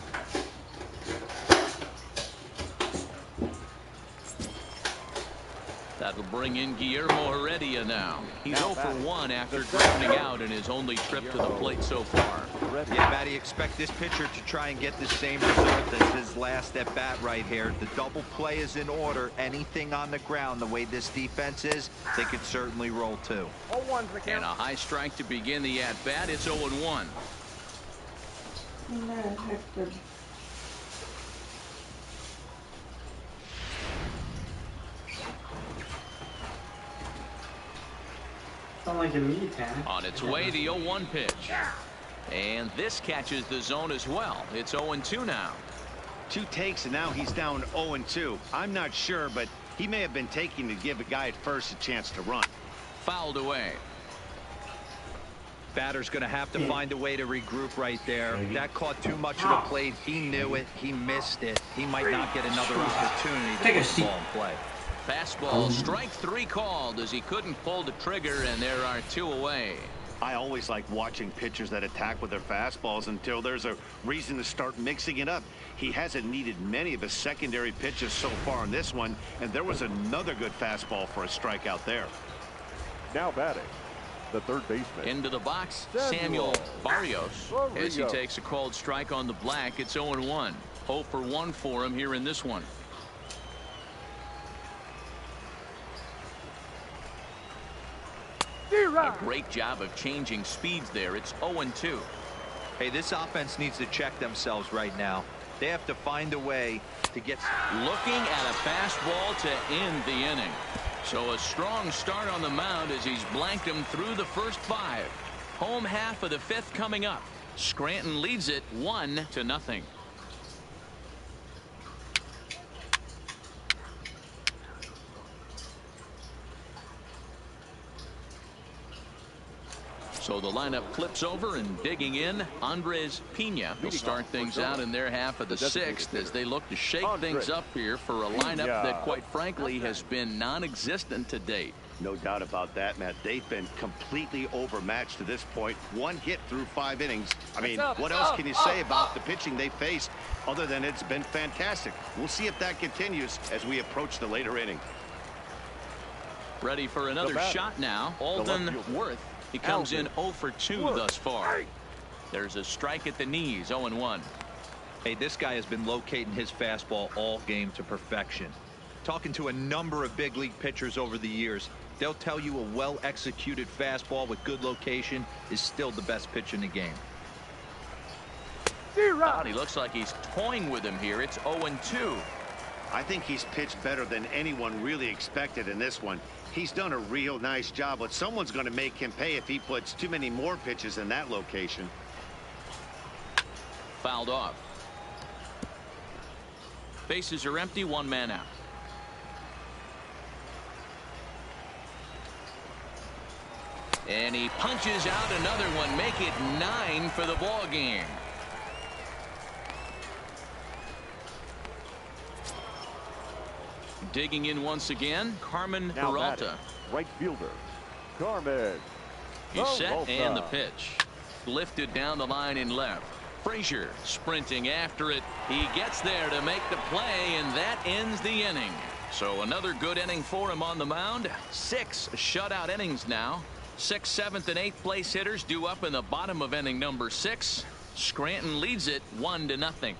That'll bring in Guillermo Heredia now. He's 0 for 1 after grounding out in his only trip to the plate so far. Yeah, Matty, expect this pitcher to try and get the same result as his last at bat right here. The double play is in order. Anything on the ground, the way this defense is, they could certainly roll too. And a high strike to begin the at bat. It's 0-1. Like a meat pan. On its way, the 0-1 pitch. And this catches the zone as well. It's 0-2 now. 2 takes, and now he's down 0-2. I'm not sure, but he may have been taking to give a guy at first a chance to run. Fouled away. Batter's going to have to find a way to regroup right there. That caught too much of the plate. He knew it. He missed it. He might not get another opportunity to put the ball in play. Fastball, strike 3 called as he couldn't pull the trigger, and there are 2 away. I always like watching pitchers that attack with their fastballs until there's a reason to start mixing it up. He hasn't needed many of his secondary pitches so far in this one, and there was another good fastball for a strikeout there. Now batting, the third baseman. Into the box, Samuel Barrios as he takes a called strike on the black. It's 0-1. 0 for 1 for him here in this one. A great job of changing speeds there. It's 0-2. Hey, this offense needs to check themselves right now. They have to find a way to get... Looking at a fastball to end the inning. So a strong start on the mound as he's blanked him through the first 5. Home half of the 5th coming up. Scranton leads it 1-0. So the lineup flips over, and digging in, Andres Pena will start things out in their half of the 6th as they look to shake things up here for a lineup that, quite frankly, has been non-existent to date. No doubt about that, Matt. They've been completely overmatched to this point. 1 hit through 5 innings. I mean, what else can you say about the pitching they faced other than it's been fantastic? We'll see if that continues as we approach the later inning. Ready for another shot now. Alden Worth. He comes in 0 for 2 thus far. There's a strike at the knees, 0-1. Hey, this guy has been locating his fastball all game to perfection. Talking to a number of big league pitchers over the years, they'll tell you a well-executed fastball with good location is still the best pitch in the game. He looks like he's toying with him here. It's 0-2. I think he's pitched better than anyone really expected in this one. He's done a real nice job, but someone's going to make him pay if he puts too many more pitches in that location. Fouled off. Bases are empty, 1 man out. And he punches out another one, make it 9 for the ball game. Digging in once again, Carmen Peralta. Right fielder, Carmen. He's set and the pitch. Lifted down the line in left. Frazier sprinting after it. He gets there to make the play, and that ends the inning. So another good inning for him on the mound. 6 shutout innings now. 6th, 7th, and 8th place hitters due up in the bottom of inning number 6. Scranton leads it 1-0.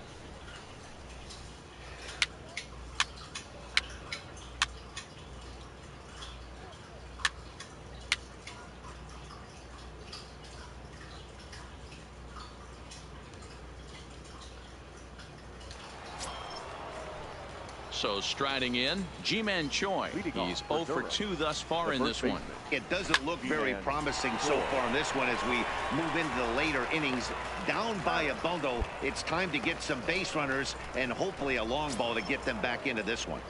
So striding in, Ji-Man Choi. He's 0 for 2 thus far in this one. It doesn't look very promising so far in this one as we move into the later innings. Down by a bundle, it's time to get some base runners and hopefully a long ball to get them back into this one.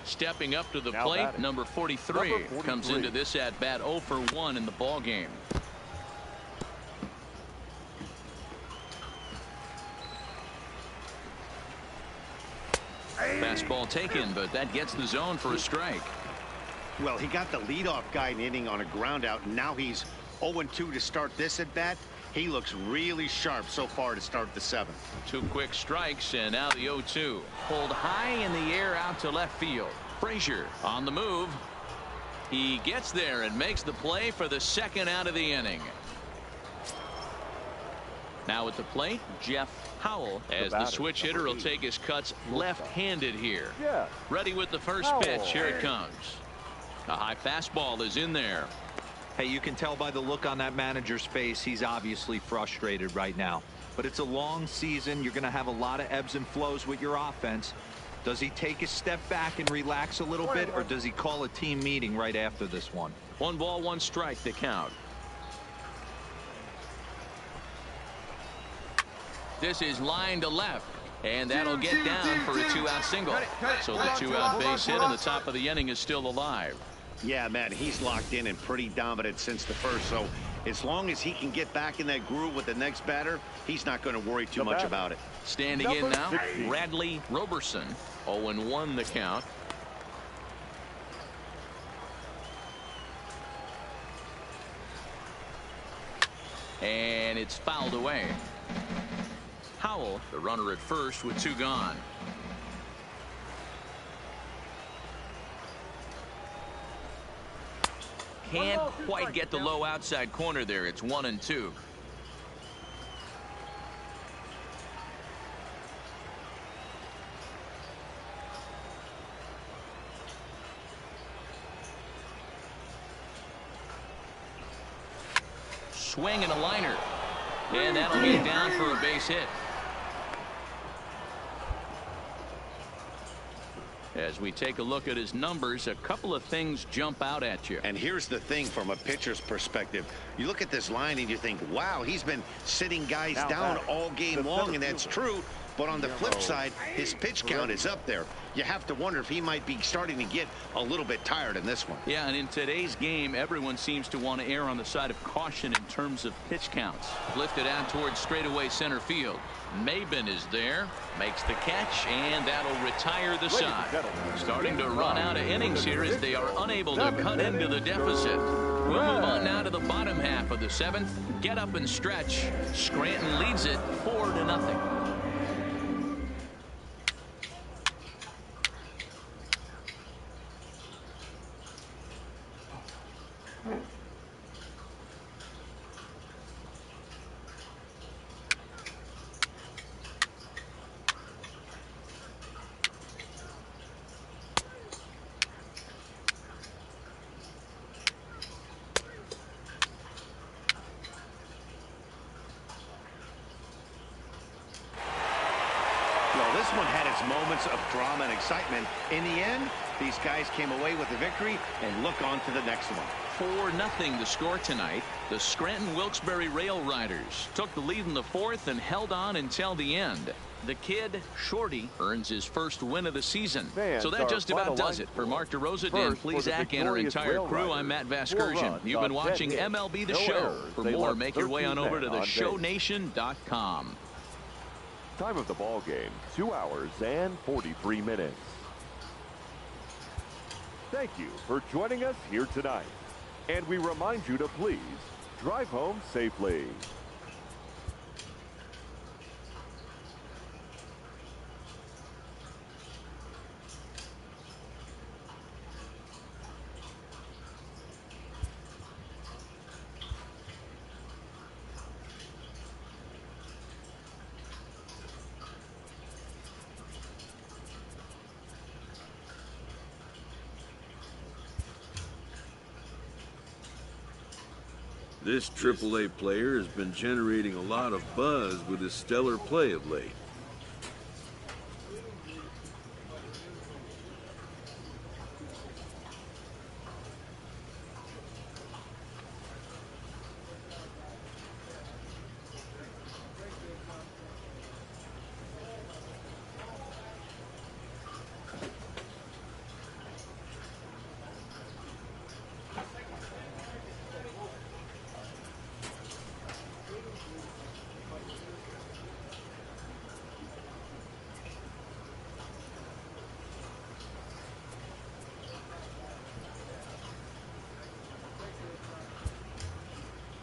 Stepping up to the plate, number 43 comes into this at bat 0 for 1 in the ball game. Fastball taken, but that gets the zone for a strike. Well, he got the leadoff guy in the inning on a ground out, and now he's 0-2 to start this at bat. He looks really sharp so far to start the 7th. 2 quick strikes, and now the 0-2. Pulled high in the air out to left field. Frazier on the move. He gets there and makes the play for the 2nd out of the inning. Now at the plate, Jeff Howell, as the switch hitter will take his cuts left-handed here. Ready with the first pitch. Here it comes. A high fastball is in there. Hey, you can tell by the look on that manager's face, he's obviously frustrated right now. But it's a long season. You're going to have a lot of ebbs and flows with your offense. Does he take a step back and relax a little bit, or does he call a team meeting right after this one? 1 ball, 1 strike to count. This is line to left, and that'll get down for a 2-out single. So the 2-out base hit, and the top of the inning is still alive. Yeah, man, he's locked in and pretty dominant since the first. So as long as he can get back in that groove with the next batter, he's not going to worry too much about it. Standing in now, Bradley Roberson. 0-1 the count. And it's fouled away. Howell, the runner at first with 2 gone. Can't quite get the low outside corner there. It's 1-2. Swing and a liner. And that'll get down for a base hit. As we take a look at his numbers, a couple of things jump out at you. And here's the thing from a pitcher's perspective. You look at this line and you think, wow, he's been sitting guys down all game long, and that's true. But on the flip side, his pitch count is up there. You have to wonder if he might be starting to get a little bit tired in this one. Yeah, and in today's game, everyone seems to want to err on the side of caution in terms of pitch counts. Lifted out towards straightaway center field. Maben is there, makes the catch, and that'll retire the side. Starting to run out of innings here as they are unable to cut into the deficit. We'll move on now to the bottom half of the 7th. Get up and stretch. Scranton leads it 4-0. This one had its moments of drama and excitement. In the end, these guys came away with the victory and look on to the next one. 4-0 the score tonight. The Scranton Wilkes-Barre Rail Riders took the lead in the fourth and held on until the end. The kid, Shorty, earns his first win of the season. So that just about does it. For Mark DeRosa, Dan Plesac, and our entire crew, I'm Matt Vasgersian. You've been watching MLB The Show. For more, make your way on over to theshownation.com. Time of the ball game, 2 hours and 43 minutes. Thank you for joining us here tonight. And we remind you to please drive home safely. This AAA player has been generating a lot of buzz with his stellar play of late.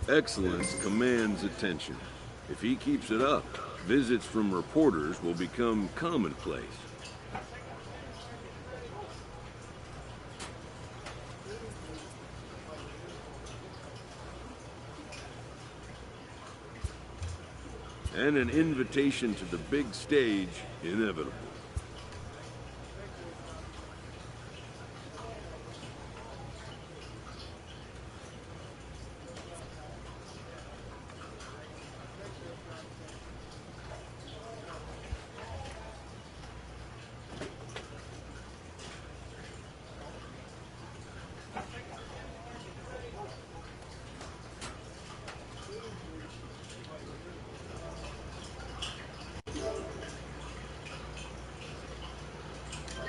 Excellence commands attention. If he keeps it up, visits from reporters will become commonplace. And an invitation to the big stage inevitable.